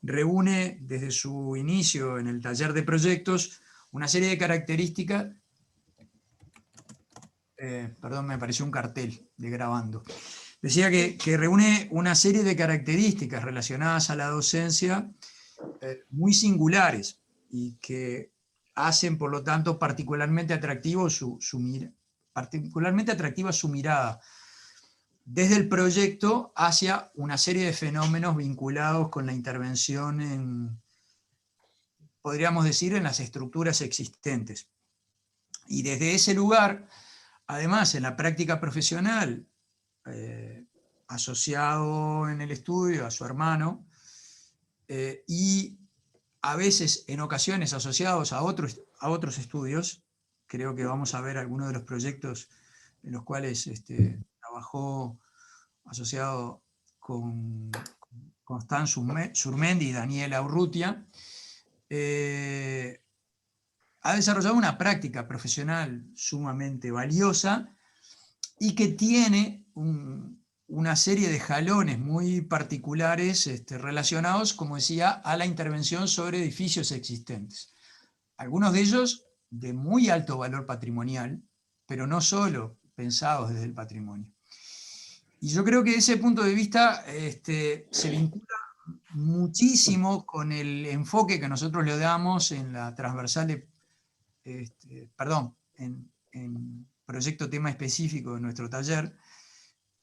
reúne desde su inicio en el taller de proyectos una serie de características. Perdón, me apareció un cartel de grabando. Decía que reúne una serie de características relacionadas a la docencia muy singulares y que hacen, por lo tanto, particularmente atractiva su mirada desde el proyecto hacia una serie de fenómenos vinculados con la intervención podríamos decir, en las estructuras existentes. Y desde ese lugar, además, en la práctica profesional, asociado en el estudio a su hermano, y a veces, en ocasiones, asociados a otros estudios. Creo que vamos a ver algunos de los proyectos en los cuales trabajó asociado con Constance Surmendi y Daniela Urrutia. Ha desarrollado una práctica profesional sumamente valiosa y que tiene una serie de jalones muy particulares relacionados, como decía, a la intervención sobre edificios existentes. Algunos de ellos de muy alto valor patrimonial, pero no solo pensados desde el patrimonio. Y yo creo que ese punto de vista se vincula muchísimo con el enfoque que nosotros le damos en la transversal de, en proyecto tema específico de nuestro taller,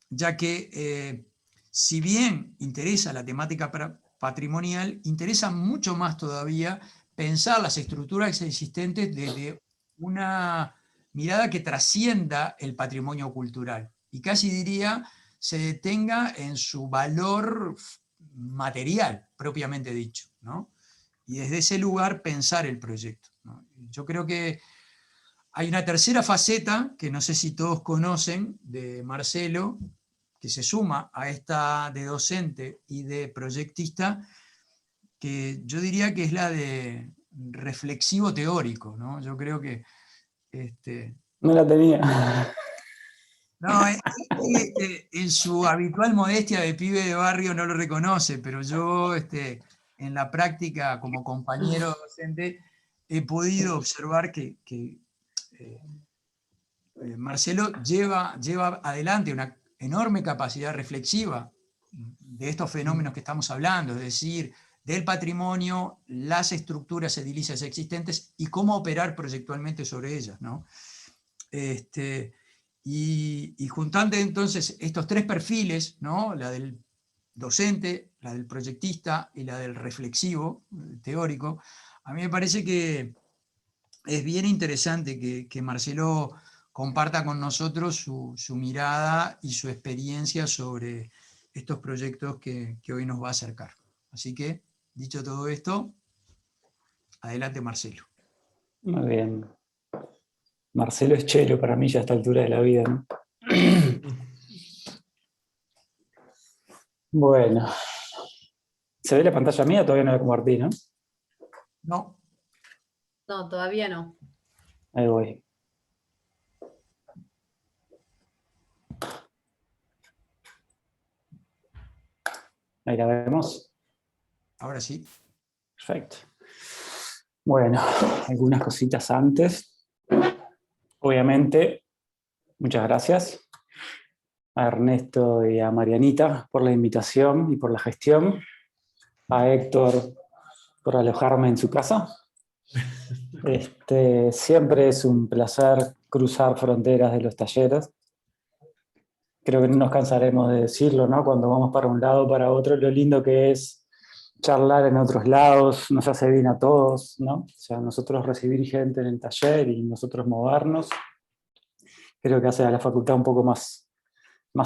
ya que si bien interesa la temática patrimonial, interesa mucho más todavía pensar las estructuras existentes desde una mirada que trascienda el patrimonio cultural y casi diría se detenga en su valor material, propiamente dicho, ¿no? Y desde ese lugar pensar el proyecto, ¿no? Yo creo que hay una tercera faceta, que no sé si todos conocen, de Marcelo, que se suma a esta de docente y de proyectista, que yo diría que es la de reflexivo teórico, ¿no? Yo creo que... No la tenía. No, en su habitual modestia de pibe de barrio no lo reconoce, pero yo en la práctica como compañero docente he podido observar que Marcelo lleva adelante una enorme capacidad reflexiva de estos fenómenos que estamos hablando, es decir, del patrimonio, las estructuras edilicias existentes y cómo operar proyectualmente sobre ellas, ¿no? Y juntando entonces estos tres perfiles, ¿no? La del docente, la del proyectista y la del reflexivo, teórico, a mí me parece que es bien interesante que Marcelo comparta con nosotros su mirada y su experiencia sobre estos proyectos que hoy nos va a acercar. Así que, dicho todo esto, adelante Marcelo. Muy bien. Marcelo es chelo para mí ya a esta altura de la vida, ¿no? Bueno. ¿Se ve la pantalla mía? Todavía no la compartí, ¿no? No. No, todavía no. Ahí voy. Ahí la vemos. Ahora sí. Perfecto. Bueno, algunas cositas antes. Obviamente, muchas gracias a Ernesto y a Marianita por la invitación y por la gestión. A Héctor por alojarme en su casa. Siempre es un placer cruzar fronteras de los talleres. Creo que no nos cansaremos de decirlo, ¿no? Cuando vamos para un lado o para otro, lo lindo que es charlar en otros lados, nos hace bien a todos, ¿no? O sea, nosotros recibir gente en el taller y nosotros movernos, creo que hace a la facultad un poco más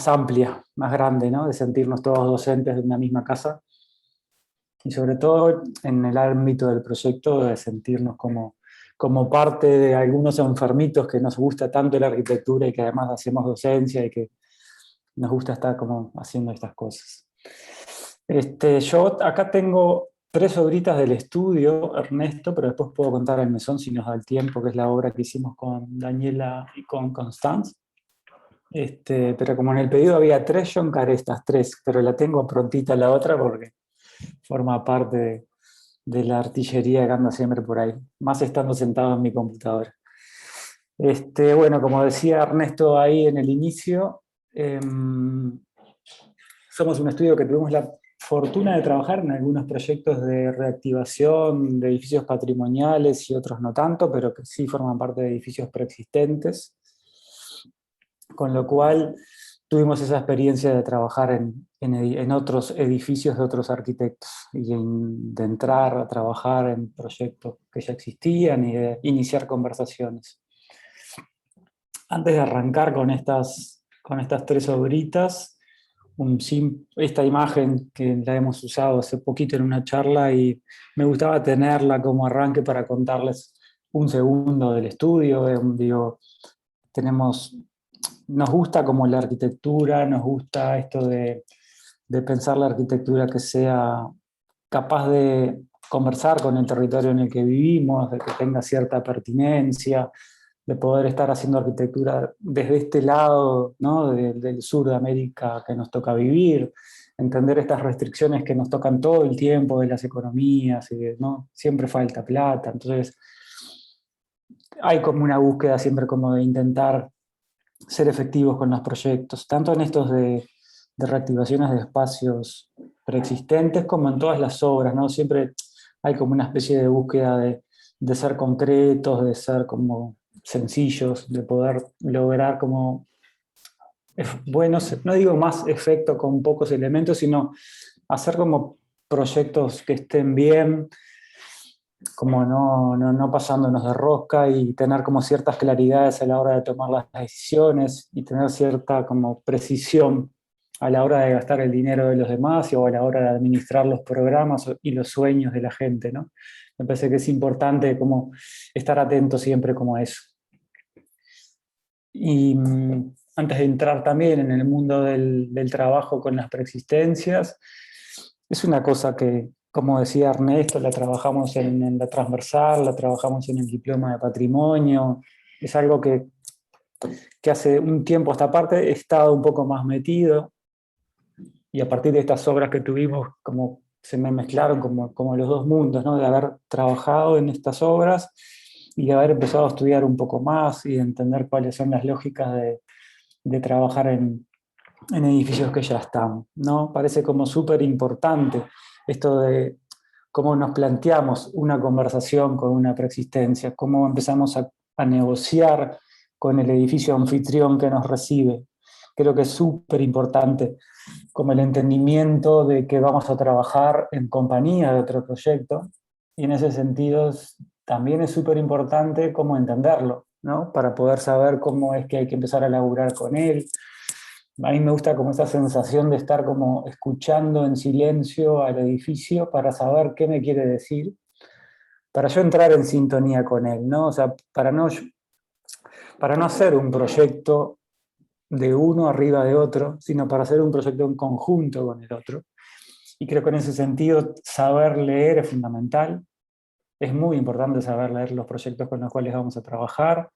amplia, más grande, ¿no? De sentirnos todos docentes de una misma casa. Y sobre todo en el ámbito del proyecto, de sentirnos como parte de algunos enfermitos que nos gusta tanto la arquitectura y que además hacemos docencia y que nos gusta estar como haciendo estas cosas. Yo acá tengo 3 obritas del estudio, Ernesto, pero después puedo contar el mesón si nos da el tiempo, que es la obra que hicimos con Daniela y con Constance. Pero como en el pedido había 3, yo encaré estas 3, pero la tengo prontita la otra porque forma parte de la artillería que anda siempre por ahí, más estando sentado en mi computadora. Bueno, como decía Ernesto ahí en el inicio, somos un estudio que tuvimos la fortuna de trabajar en algunos proyectos de reactivación de edificios patrimoniales y otros no tanto, pero que sí forman parte de edificios preexistentes, con lo cual tuvimos esa experiencia de trabajar en otros edificios de otros arquitectos y de entrar a trabajar en proyectos que ya existían y de iniciar conversaciones. Antes de arrancar con estas 3 obritas, esta imagen que la hemos usado hace poquito en una charla y me gustaba tenerla como arranque para contarles un segundo del estudio. Nos gusta como la arquitectura, nos gusta esto de pensar la arquitectura que sea capaz de conversar con el territorio en el que vivimos, de que tenga cierta pertinencia, de poder estar haciendo arquitectura desde este lado, ¿no? del sur de América que nos toca vivir, entender estas restricciones que nos tocan todo el tiempo de las economías, y ¿no? Siempre falta plata, entonces hay como una búsqueda siempre como de intentar ser efectivos con los proyectos, tanto en estos de reactivaciones de espacios preexistentes como en todas las obras, ¿no? Siempre hay como una especie de búsqueda de ser concretos, de ser como sencillos, de poder lograr como buenos, no digo más efecto con pocos elementos, sino hacer como proyectos que estén bien, como no pasándonos de rosca y tener como ciertas claridades a la hora de tomar las decisiones y tener cierta como precisión a la hora de gastar el dinero de los demás o a la hora de administrar los programas y los sueños de la gente, ¿no? Me parece que es importante como estar atento siempre como a eso. Y antes de entrar también en el mundo del trabajo con las preexistencias, es una cosa que, como decía Ernesto, la trabajamos en la transversal, la trabajamos en el diploma de patrimonio, es algo que hace un tiempo a esta parte he estado un poco más metido, y a partir de estas obras que tuvimos, como se me mezclaron como los dos mundos, ¿no? De haber trabajado en estas obras y de haber empezado a estudiar un poco más y de entender cuáles son las lógicas de trabajar en edificios que ya están, ¿no? Parece como súper importante esto de cómo nos planteamos una conversación con una preexistencia, cómo empezamos a negociar con el edificio anfitrión que nos recibe. Creo que es súper importante como el entendimiento de que vamos a trabajar en compañía de otro proyecto, y en ese sentido también es súper importante cómo entenderlo, ¿no? Para poder saber cómo es que hay que empezar a laburar con él. A mí me gusta como esa sensación de estar como escuchando en silencio al edificio para saber qué me quiere decir, para yo entrar en sintonía con él, ¿no? O sea, para no hacer un proyecto de uno arriba de otro, sino para hacer un proyecto en conjunto con el otro. Y creo que en ese sentido saber leer es fundamental. Es muy importante saber leer los proyectos con los cuales vamos a trabajar,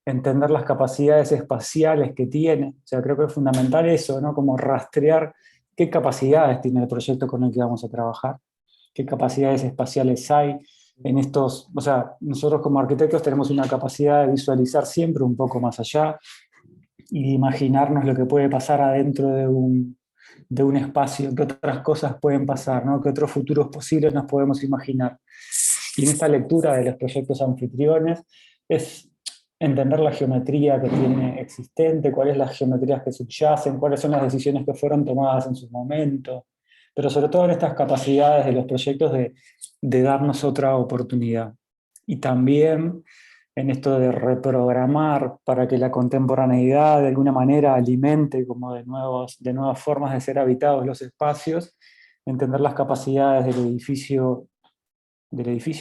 entender las capacidades espaciales que tiene. O sea, creo que es fundamental eso, ¿no? Como rastrear qué capacidades tiene el proyecto con el que vamos a trabajar, qué capacidades espaciales hay en estos. O sea, nosotros como arquitectos tenemos una capacidad de visualizar siempre un poco más allá y de imaginarnos lo que puede pasar adentro de un espacio, qué otras cosas pueden pasar, ¿no? Qué otros futuros posibles nos podemos imaginar. Y en esta lectura de los proyectos anfitriones es entender la geometría que tiene existente, cuáles las geometrías que subyacen, cuáles son las decisiones que fueron tomadas en su momento, pero sobre todo en estas capacidades de los proyectos de darnos otra oportunidad. Y también en esto de reprogramar para que la contemporaneidad de alguna manera alimente como de nuevas formas de ser habitados los espacios, entender las capacidades del edificio y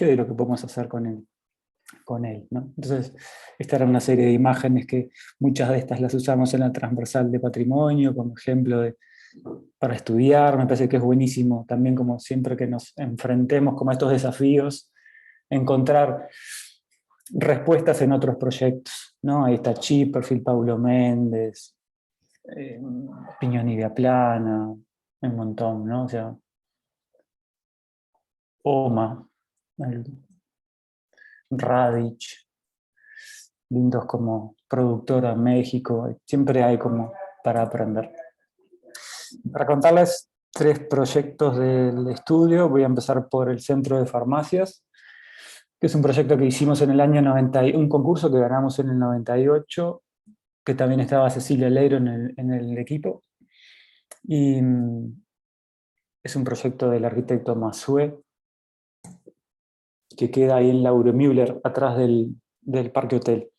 de lo que podemos hacer con él, ¿no? Entonces, esta era una serie de imágenes que muchas de estas las usamos en la transversal de patrimonio como ejemplo para estudiar. Me parece que es buenísimo también, como siempre que nos enfrentemos como a estos desafíos, encontrar respuestas en otros proyectos, ¿no? Ahí está Chip, Perfil Paulo Méndez, Piñón y Viaplana, un montón, ¿no? O sea, OMA, el Radich, lindos como productora México, siempre hay como para aprender. Para contarles 3 proyectos del estudio, voy a empezar por el Centro de Farmacias, que es un proyecto que hicimos en el año 90, un concurso que ganamos en el 98, que también estaba Cecilia Leiro en el equipo. Y es un proyecto del arquitecto Massué, que queda ahí en Lauro Müller, atrás del Parque Hotel.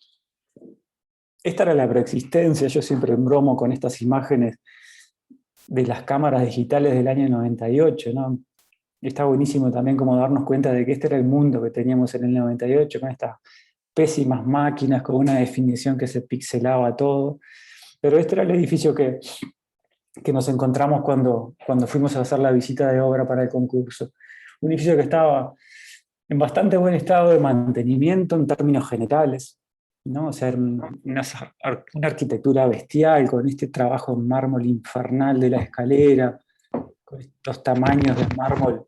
Esta era la preexistencia, yo siempre bromo con estas imágenes de las cámaras digitales del año 98, ¿no? Y está buenísimo también como darnos cuenta de que este era el mundo que teníamos en el 98, con estas pésimas máquinas, con una definición que se pixelaba todo. Pero este era el edificio que nos encontramos cuando fuimos a hacer la visita de obra para el concurso. Un edificio que estaba en bastante buen estado de mantenimiento en términos generales, ¿no? O sea, una arquitectura bestial, con este trabajo en mármol infernal de la escalera, con estos tamaños de mármol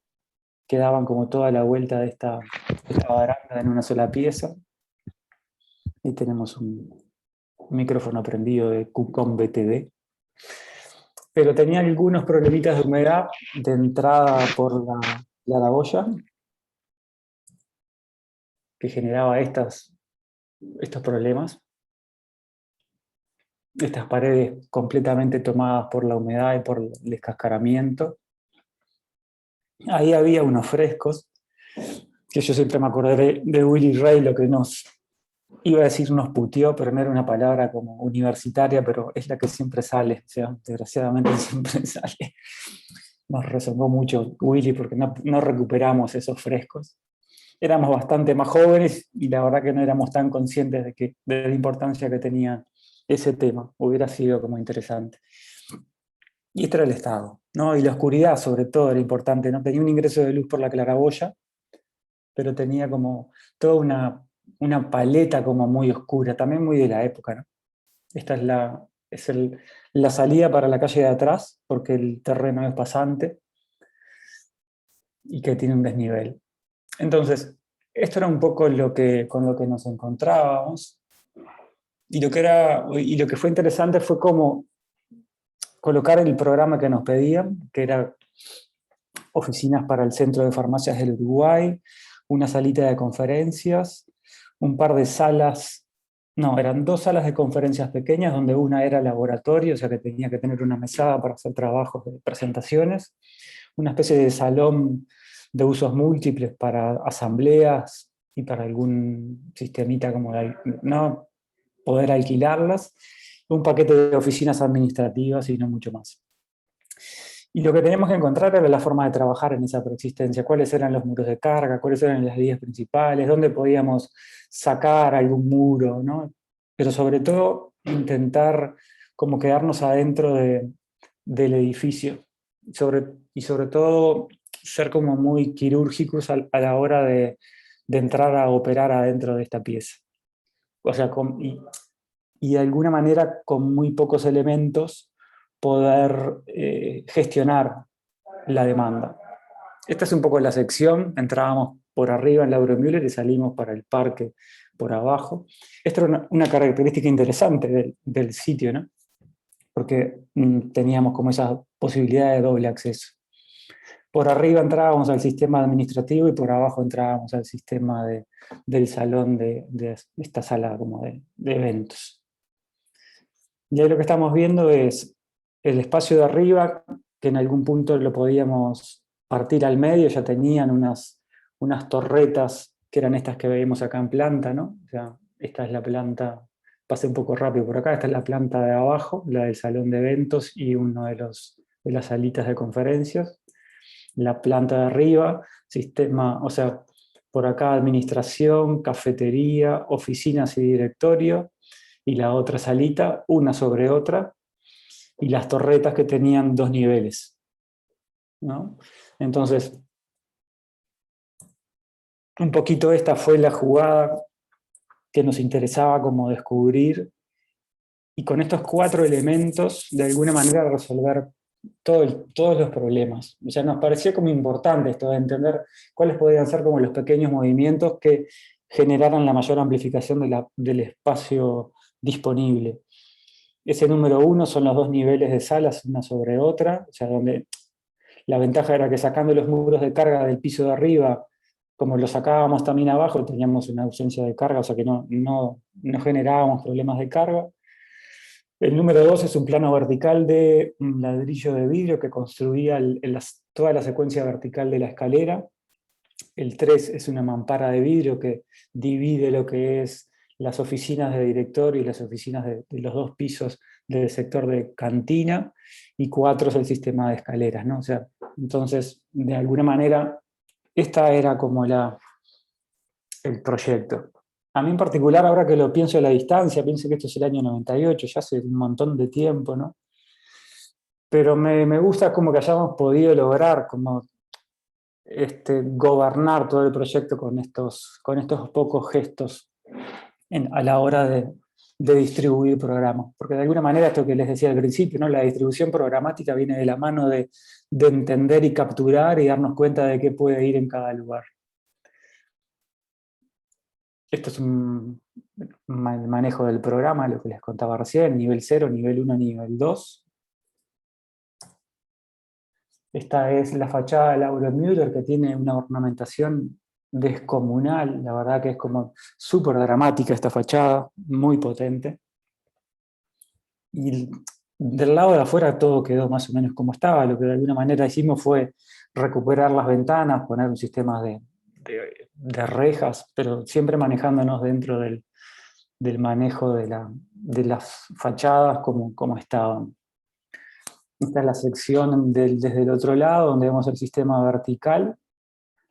que daban como toda la vuelta de esta baranda en una sola pieza. Y tenemos un micrófono prendido de QCOM BTD. Pero tenía algunos problemitas de humedad de entrada por la aragolla, que generaba estos problemas. Estas paredes completamente tomadas por la humedad y por el descascaramiento. Ahí había unos frescos, que yo siempre me acordé de Willy Ray, lo que iba a decir nos puteó, pero no era una palabra como universitaria, pero es la que siempre sale, o sea, desgraciadamente siempre sale. Nos resonó mucho Willy porque no recuperamos esos frescos. Éramos bastante más jóvenes y la verdad que no éramos tan conscientes de la importancia que tenía ese tema. Hubiera sido como interesante. Y este era el estado, ¿no? Y la oscuridad sobre todo era importante, ¿no? Tenía un ingreso de luz por la claraboya, pero tenía como toda una paleta como muy oscura, también muy de la época, ¿no? Esta es la salida para la calle de atrás, porque el terreno es pasante y que tiene un desnivel. Entonces, esto era un poco con lo que nos encontrábamos. Y lo que fue interesante fue cómo colocar el programa que nos pedían, que era oficinas para el Centro de Farmacias del Uruguay, una salita de conferencias, un par de salas, eran 2 salas de conferencias pequeñas, donde una era laboratorio, o sea que tenía que tener una mesada para hacer trabajos de presentaciones, una especie de salón de usos múltiples para asambleas y para algún sistemita como poder alquilarlas, un paquete de oficinas administrativas y no mucho más. Y lo que teníamos que encontrar era la forma de trabajar en esa preexistencia, cuáles eran los muros de carga, cuáles eran las vías principales, dónde podíamos sacar algún muro, ¿no? Pero sobre todo intentar como quedarnos adentro del edificio y sobre todo ser como muy quirúrgicos a la hora de entrar a operar adentro de esta pieza. O sea, y de alguna manera con muy pocos elementos poder gestionar la demanda. Esta es un poco la sección, entrábamos por arriba en Lauro Müller y salimos para el parque por abajo. Esta era una característica interesante del sitio, ¿no? Porque teníamos como esa posibilidad de doble acceso. Por arriba entrábamos al sistema administrativo y por abajo entrábamos al sistema del salón de esta sala como de eventos. Y ahí lo que estamos viendo es el espacio de arriba, que en algún punto lo podíamos partir al medio, ya tenían unas torretas que eran estas que vemos acá en planta, ¿no? O sea, esta es la planta, pasé un poco rápido por acá, esta es la planta de abajo, la del salón de eventos y uno de las salitas de conferencias. La planta de arriba, sistema, o sea, por acá administración, cafetería, oficinas y directorio, y la otra salita, una sobre otra, y las torretas que tenían 2 niveles, ¿no? Entonces, un poquito esta fue la jugada que nos interesaba como descubrir, y con estos 4 elementos, de alguna manera resolver todos los problemas. O sea, nos pareció como importante esto de entender cuáles podían ser como los pequeños movimientos que generaran la mayor amplificación del espacio disponible. Ese número 1 son los dos niveles de salas una sobre otra, o sea, donde la ventaja era que sacando los muros de carga del piso de arriba, como los sacábamos también abajo, teníamos una ausencia de carga, o sea que no generábamos problemas de carga. El número 2 es un plano vertical de un ladrillo de vidrio que construía toda la secuencia vertical de la escalera. El 3 es una mampara de vidrio que divide lo que es las oficinas de director y las oficinas de los dos pisos del sector de cantina. Y 4 es el sistema de escaleras, ¿no? O sea, entonces, de alguna manera, esta era como el proyecto. A mí en particular, ahora que lo pienso a la distancia, pienso que esto es el año 98, ya hace un montón de tiempo, ¿no? Pero me gusta como que hayamos podido lograr como gobernar todo el proyecto con estos pocos gestos a la hora de distribuir programas. Porque de alguna manera, esto que les decía al principio, ¿no? La distribución programática viene de la mano de entender y capturar y darnos cuenta de qué puede ir en cada lugar. Esto es un manejo del programa, lo que les contaba recién, nivel 0, nivel 1, nivel 2. Esta es la fachada de Lauro Müller, que tiene una ornamentación descomunal, la verdad que es como súper dramática esta fachada, muy potente. Y del lado de afuera todo quedó más o menos como estaba, lo que de alguna manera hicimos fue recuperar las ventanas, poner un sistema de rejas, pero siempre manejándonos dentro del manejo de las fachadas como estaban. Esta es la sección desde el otro lado, donde vemos el sistema vertical.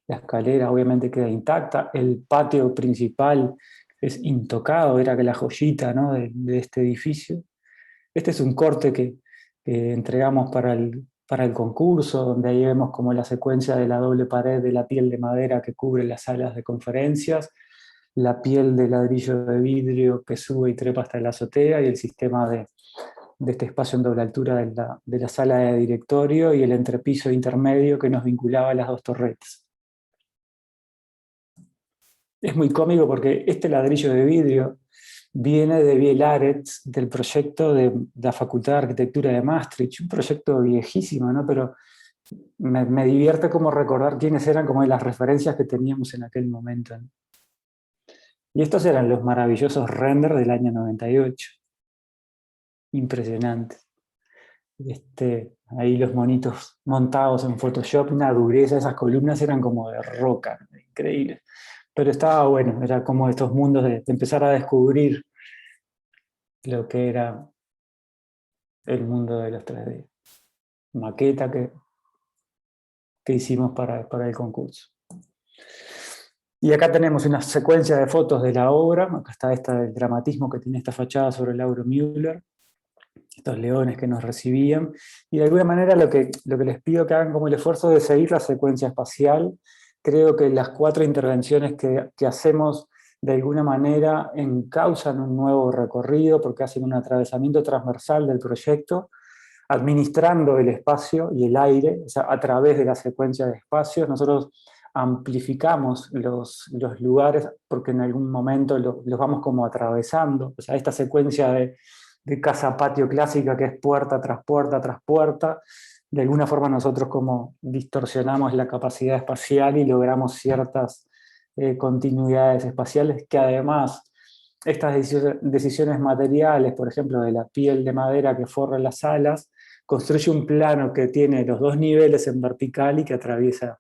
La escalera obviamente queda intacta. El patio principal es intocado, era que la joyita, ¿no? de este edificio. Este es un corte que entregamos para el concurso, donde ahí vemos como la secuencia de la doble pared de la piel de madera que cubre las salas de conferencias, la piel de ladrillo de vidrio que sube y trepa hasta la azotea, y el sistema de este espacio en doble altura de la sala de directorio y el entrepiso intermedio que nos vinculaba a las dos torretas. Es muy cómico porque este ladrillo de vidrio viene de Bielaretz, del proyecto de la Facultad de Arquitectura de Maastricht, un proyecto viejísimo, ¿no? Pero me divierte como recordar quiénes eran como las referencias que teníamos en aquel momento, ¿no? Y estos eran los maravillosos renders del año 98. Impresionantes. Ahí los monitos montados en Photoshop, una dureza, esas columnas eran como de roca, increíble. Pero estaba bueno, era como estos mundos de empezar a descubrir lo que era el mundo de los 3D. Maqueta que hicimos para el concurso. Y acá tenemos una secuencia de fotos de la obra. Acá está esta del dramatismo que tiene esta fachada sobre Lauro Müller, estos leones que nos recibían. Y de alguna manera lo que les pido que hagan como el esfuerzo de seguir la secuencia espacial. Creo que las 4 intervenciones que hacemos de alguna manera encausan un nuevo recorrido porque hacen un atravesamiento transversal del proyecto, administrando el espacio y el aire, o sea, a través de la secuencia de espacios. Nosotros amplificamos los lugares porque en algún momento los vamos como atravesando. O sea, esta secuencia de casa-patio clásica que es puerta tras puerta tras puerta, de alguna forma nosotros como distorsionamos la capacidad espacial y logramos ciertas continuidades espaciales que además estas decisiones materiales, por ejemplo, de la piel de madera que forra las salas, construye un plano que tiene los 2 niveles en vertical y que atraviesa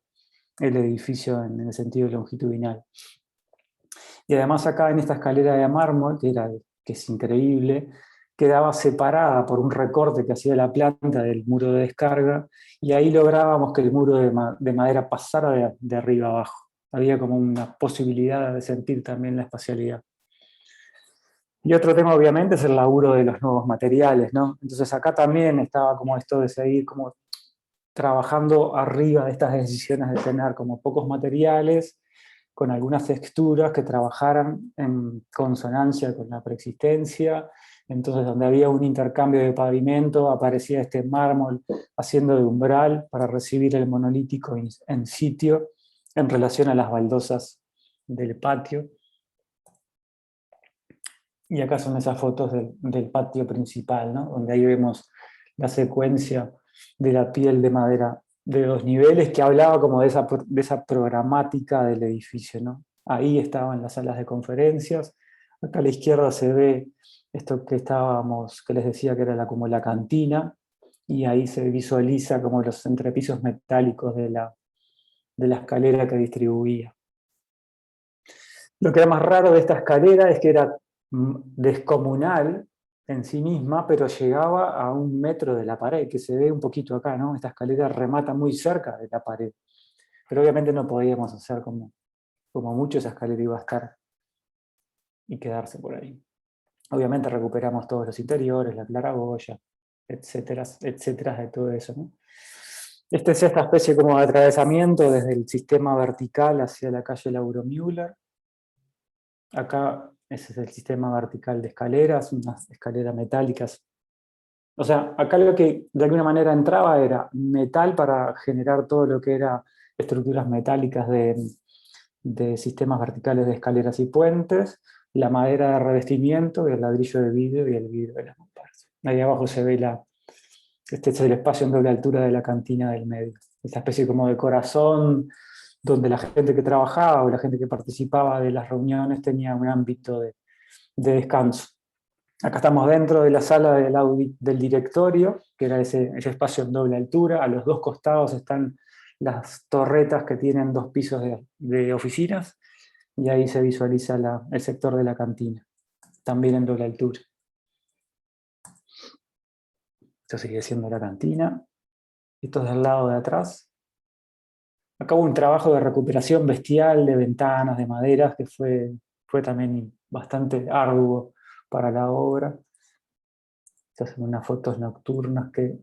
el edificio en el sentido longitudinal. Y además acá en esta escalera de mármol, que es increíble, quedaba separada por un recorte que hacía la planta del muro de descarga, y ahí lográbamos que el muro de madera pasara de arriba abajo. Había como una posibilidad de sentir también la espacialidad. Y otro tema obviamente es el laburo de los nuevos materiales, ¿no? Entonces acá también estaba como esto de seguir como trabajando arriba de estas decisiones de tener como pocos materiales, con algunas texturas que trabajaran en consonancia con la preexistencia Entonces, donde había un intercambio de pavimento, aparecía este mármol haciendo de umbral para recibir el monolítico en sitio en relación a las baldosas del patio. Y acá son esas fotos del patio principal, ¿no? Donde ahí vemos la secuencia de la piel de madera de 2 niveles, que hablaba como de esa programática del edificio, ¿no? Ahí estaban las salas de conferencias. Acá a la izquierda se ve esto que les decía que era como la cantina, y ahí se visualiza como los entrepisos metálicos de la escalera que distribuía. Lo que era más raro de esta escalera es que era descomunal en sí misma, pero llegaba a 1 metro de la pared, que se ve un poquito acá, ¿no? Esta escalera remata muy cerca de la pared. Pero obviamente no podíamos hacer como mucho, esa escalera iba a estar y quedarse por ahí. Obviamente recuperamos todos los interiores, la claraboya, etcétera, etcétera, de todo eso, ¿no? Esta es esta especie como de atravesamiento desde el sistema vertical hacia la calle Lauro Müller. Acá ese es el sistema vertical de escaleras, unas escaleras metálicas. O sea, acá lo que de alguna manera entraba era metal para generar todo lo que era estructuras metálicas de sistemas verticales de escaleras y puentes, la madera de revestimiento y el ladrillo de vidrio y el vidrio de las mamparas. Ahí abajo se ve este es el espacio en doble altura de la cantina del medio. Esta especie como de corazón donde la gente que trabajaba o la gente que participaba de las reuniones tenía un ámbito de descanso. Acá estamos dentro de la sala del directorio, que era ese espacio en doble altura. A los 2 costados están las torretas que tienen 2 pisos de oficinas, y ahí se visualiza el sector de la cantina, también en doble altura. Esto sigue siendo la cantina. Esto es del lado de atrás. Acá hubo un trabajo de recuperación bestial de ventanas, de maderas, que fue también bastante arduo para la obra. Estas son unas fotos nocturnas que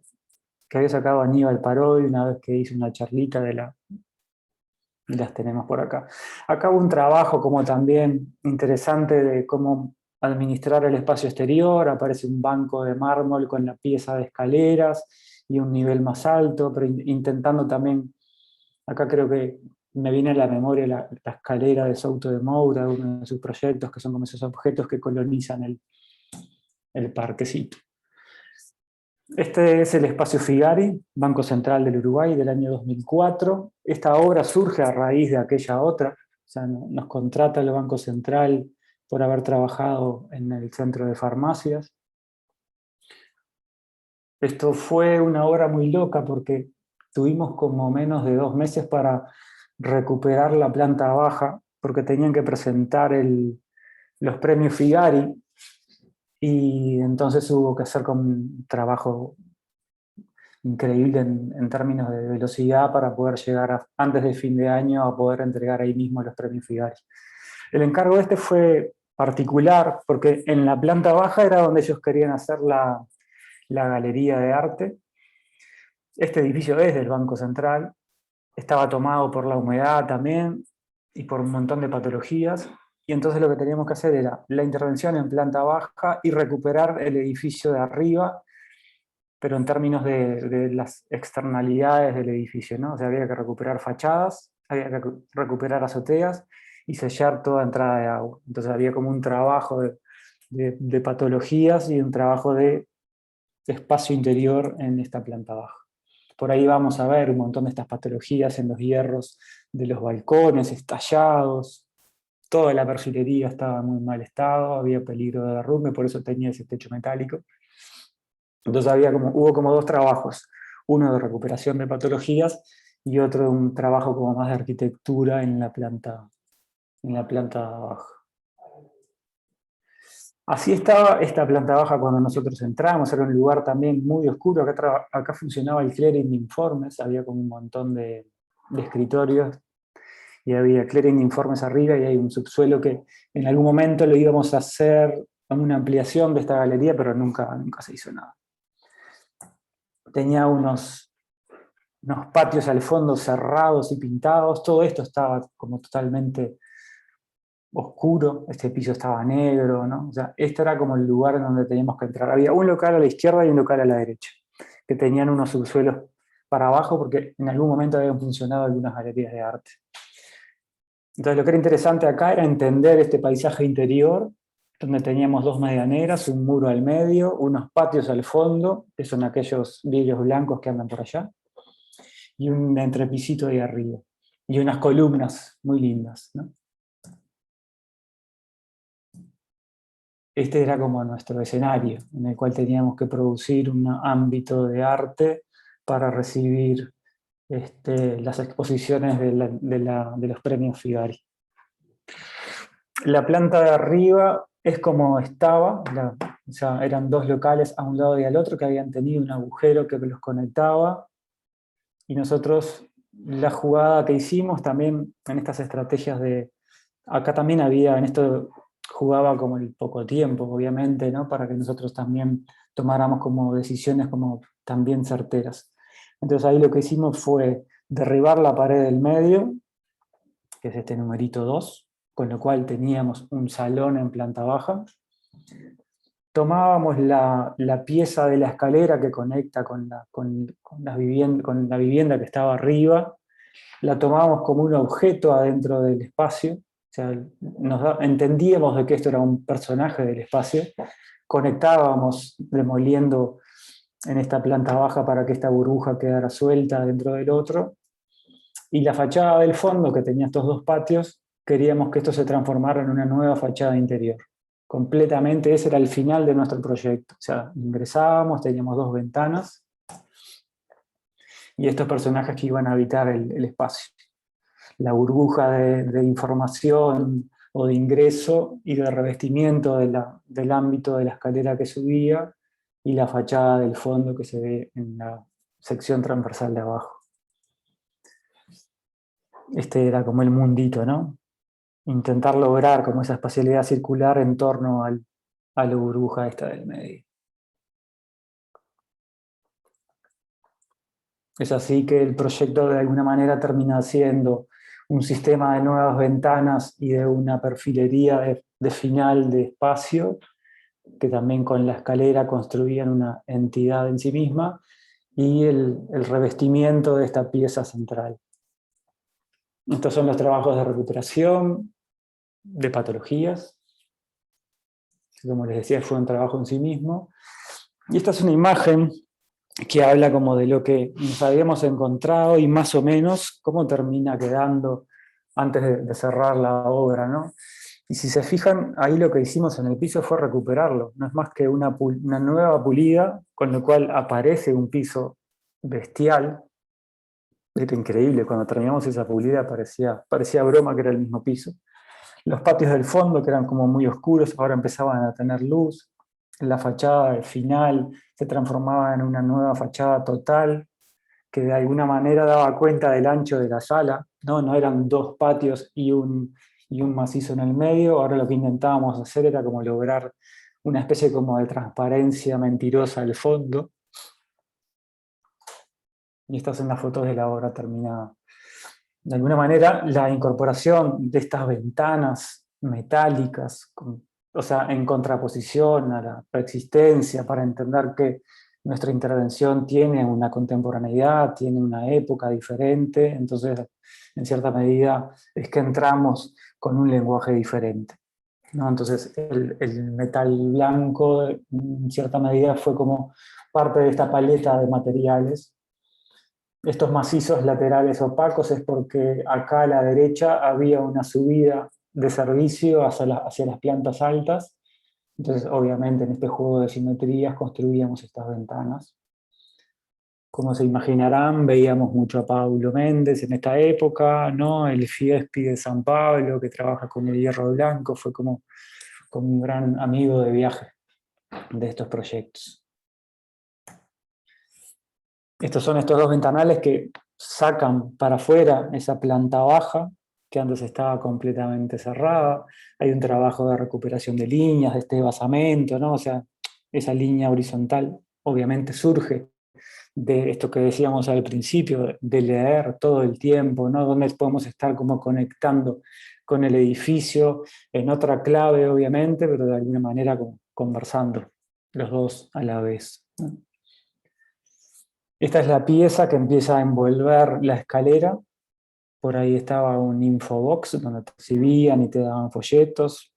había sacado Aníbal Parodi una vez que hizo una charlita y las tenemos por acá. Acá hubo un trabajo como también interesante de cómo administrar el espacio exterior. Aparece un banco de mármol con la pieza de escaleras y un nivel más alto, pero intentando también, acá creo que me viene a la memoria la escalera de Souto de Moura, uno de sus proyectos, que son como esos objetos que colonizan el parquecito. Este es el espacio Figari, Banco Central del Uruguay, del año 2004. Esta obra surge a raíz de aquella otra. O sea, nos contrata el Banco Central por haber trabajado en el centro de farmacias. Esto fue una obra muy loca porque tuvimos como menos de 2 meses para recuperar la planta baja, porque tenían que presentar los premios Figari, y entonces hubo que hacer como un trabajo increíble en términos de velocidad para poder llegar antes de fin de año a poder entregar ahí mismo los premios Figari. El encargo este fue particular porque en la planta baja era donde ellos querían hacer la galería de arte. Este edificio es del Banco Central, estaba tomado por la humedad también y por un montón de patologías, y entonces lo que teníamos que hacer era la intervención en planta baja y recuperar el edificio de arriba, pero en términos de las externalidades del edificio, ¿no? O sea, había que recuperar fachadas, había que recuperar azoteas y sellar toda entrada de agua. Entonces había como un trabajo de patologías y un trabajo de espacio interior en esta planta baja. Por ahí vamos a ver un montón de estas patologías en los hierros de los balcones, estallados. Toda la perfilería estaba en muy mal estado, había peligro de derrumbe, por eso tenía ese techo metálico. Entonces hubo como 2 trabajos, uno de recuperación de patologías y otro de un trabajo como más de arquitectura en la planta baja. Así estaba esta planta baja cuando nosotros entramos, era un lugar también muy oscuro. Acá funcionaba el clearing de informes, había como un montón de escritorios y había clearing de informes arriba, y hay un subsuelo que en algún momento lo íbamos a hacer una ampliación de esta galería, pero nunca se hizo nada. Tenía unos patios al fondo cerrados y pintados, todo esto estaba como totalmente oscuro, este piso estaba negro, ¿no? O sea, este era como el lugar en donde teníamos que entrar. Había un local a la izquierda y un local a la derecha, que tenían unos subsuelos para abajo porque en algún momento habían funcionado algunas galerías de arte. Entonces lo que era interesante acá era entender este paisaje interior, donde teníamos dos medianeras, un muro al medio, unos patios al fondo, que son aquellos vidrios blancos que andan por allá, y un entrepisito ahí arriba, y unas columnas muy lindas, ¿no? Este era como nuestro escenario, en el cual teníamos que producir un ámbito de arte para recibir las exposiciones de los premios Figari. La planta de arriba es como estaba, o sea, eran dos locales a un lado y al otro que habían tenido un agujero que los conectaba, y nosotros la jugada que hicimos también en estas estrategias acá también había, en esto jugaba como el poco tiempo, obviamente, ¿no? Para que nosotros también tomáramos como decisiones como también certeras. Entonces ahí lo que hicimos fue derribar la pared del medio, que es este numerito 2, con lo cual teníamos un salón en planta baja. Tomábamos la pieza de la escalera que conecta con la vivienda que estaba arriba, la tomábamos como un objeto adentro del espacio, o sea, entendíamos de que esto era un personaje del espacio, conectábamos demoliendo en esta planta baja para que esta burbuja quedara suelta dentro del otro, y la fachada del fondo, que tenía estos dos patios, queríamos que esto se transformara en una nueva fachada interior. Completamente, ese era el final de nuestro proyecto. O sea, ingresábamos, teníamos dos ventanas, y estos personajes que iban a habitar el espacio. La burbuja de información o de ingreso y de revestimiento del ámbito de la escalera que subía, y la fachada del fondo que se ve en la sección transversal de abajo. Este era como el mundito, ¿no? Intentar lograr como esa espacialidad circular en torno a la burbuja esta del medio. Es así que el proyecto de alguna manera termina siendo un sistema de nuevas ventanas y de una perfilería de final de espacio, que también con la escalera construían una entidad en sí misma, y el revestimiento de esta pieza central. Estos son los trabajos de recuperación, de patologías. Como les decía, fue un trabajo en sí mismo. Y esta es una imagen que habla como de lo que nos habíamos encontrado y más o menos cómo termina quedando antes de cerrar la obra, ¿no? Y si se fijan, ahí lo que hicimos en el piso fue recuperarlo. No es más que una nueva pulida, con lo cual aparece un piso bestial. Era increíble, cuando terminamos esa pulida parecía broma que era el mismo piso. Los patios del fondo, que eran como muy oscuros, ahora empezaban a tener luz. La fachada final se transformaba en una nueva fachada total, que de alguna manera daba cuenta del ancho de la sala, ¿no? No eran dos patios y un macizo en el medio. Ahora lo que intentábamos hacer era como lograr una especie como de transparencia mentirosa al fondo. Y estas son las fotos de la obra terminada. De alguna manera, la incorporación de estas ventanas metálicas, o sea, en contraposición a la preexistencia, para entender que nuestra intervención tiene una contemporaneidad, tiene una época diferente, entonces, en cierta medida, es que entramos con un lenguaje diferente, ¿no? Entonces, el metal blanco, en cierta medida, fue como parte de esta paleta de materiales. Estos macizos laterales opacos es porque acá a la derecha había una subida de servicio hacia las plantas altas. Entonces, obviamente, en este juego de simetrías construíamos estas ventanas. Como se imaginarán, veíamos mucho a Paulo Méndez en esta época, ¿no? El Fiespi de San Pablo, que trabaja con el hierro blanco, fue como un gran amigo de viaje de estos proyectos. Estos son estos dos ventanales que sacan para afuera esa planta baja, que antes estaba completamente cerrada. Hay un trabajo de recuperación de líneas, de este basamento, ¿no? O sea, esa línea horizontal obviamente surge de esto que decíamos al principio, de leer todo el tiempo, ¿no? Donde podemos estar como conectando con el edificio, en otra clave obviamente, pero de alguna manera como conversando los dos a la vez, ¿no? Esta es la pieza que empieza a envolver la escalera. Por ahí estaba un infobox donde te recibían y te daban folletos.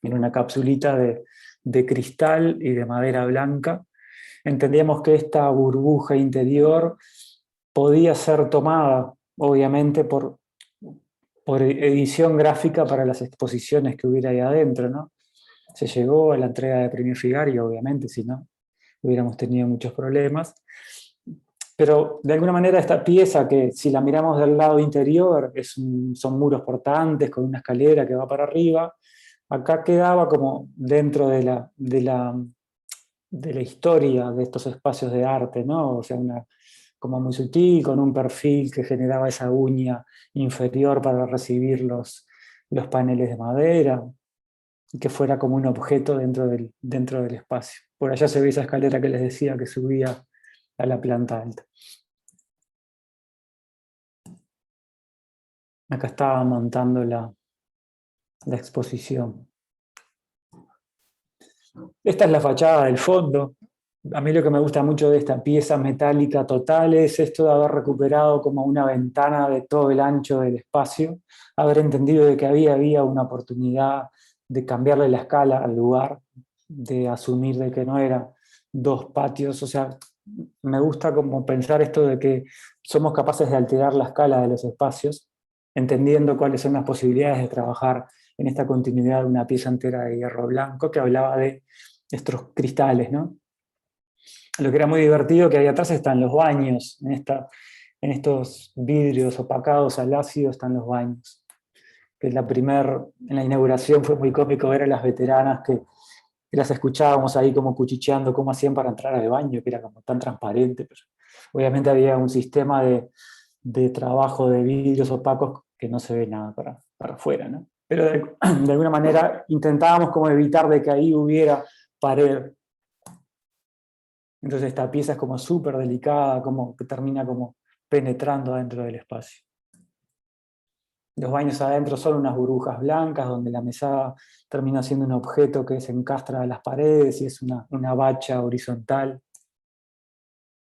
Era una capsulita de cristal y de madera blanca. Entendíamos que esta burbuja interior podía ser tomada, obviamente, por edición gráfica para las exposiciones que hubiera ahí adentro, ¿no? Se llegó a la entrega de Premio Figari, obviamente, si no, hubiéramos tenido muchos problemas. Pero de alguna manera esta pieza, que si la miramos del lado interior, son muros portantes con una escalera que va para arriba, acá quedaba como dentro de la historia de estos espacios de arte, ¿no? O sea, como muy sutil, con un perfil que generaba esa uña inferior para recibir los paneles de madera, y que fuera como un objeto dentro del espacio. Por allá se ve esa escalera que les decía que subía a la planta alta. Acá estaba montando la exposición. Esta es la fachada del fondo. A mí lo que me gusta mucho de esta pieza metálica total es esto de haber recuperado como una ventana de todo el ancho del espacio, haber entendido de que había una oportunidad de cambiarle la escala al lugar, de asumir de que no eran dos patios. O sea, me gusta como pensar esto de que somos capaces de alterar la escala de los espacios, entendiendo cuáles son las posibilidades de trabajar en esta continuidad de una pieza entera de hierro blanco que hablaba de estos cristales, ¿no? Lo que era muy divertido, que ahí atrás están los baños, en estos vidrios opacados al ácido están los baños. Que en la inauguración fue muy cómico ver a las veteranas que las escuchábamos ahí como cuchicheando cómo hacían para entrar al baño, que era como tan transparente, pero obviamente había un sistema de trabajo de vidrios opacos que no se ve nada para afuera, ¿no? Pero de alguna manera intentábamos como evitar de que ahí hubiera pared. Entonces esta pieza es como súper delicada, como que termina como penetrando adentro del espacio. Los baños adentro son unas burbujas blancas donde la mesada termina siendo un objeto que se encastra a las paredes y es una bacha horizontal.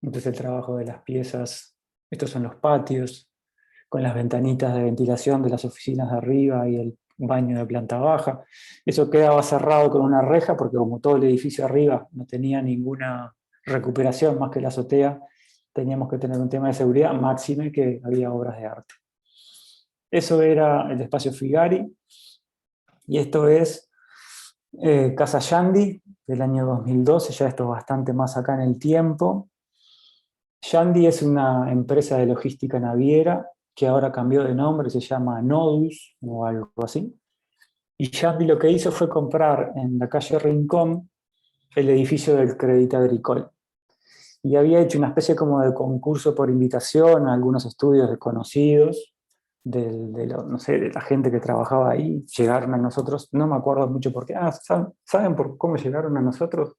Entonces el trabajo de las piezas, estos son los patios, con las ventanitas de ventilación de las oficinas de arriba y el baño de planta baja. Eso quedaba cerrado con una reja porque como todo el edificio arriba no tenía ninguna recuperación más que la azotea, teníamos que tener un tema de seguridad, máxime que había obras de arte. Eso era el espacio Figari, y esto es Casa Yandi, del año 2012, ya esto es bastante más acá en el tiempo. Yandi es una empresa de logística naviera que ahora cambió de nombre, se llama Nodus o algo así. Y Yandi lo que hizo fue comprar en la calle Rincón el edificio del Crédit Agricole. Y había hecho una especie como de concurso por invitación a algunos estudios desconocidos de la gente que trabajaba ahí. Llegaron a nosotros, no me acuerdo mucho por qué. ¿Saben por cómo llegaron a nosotros?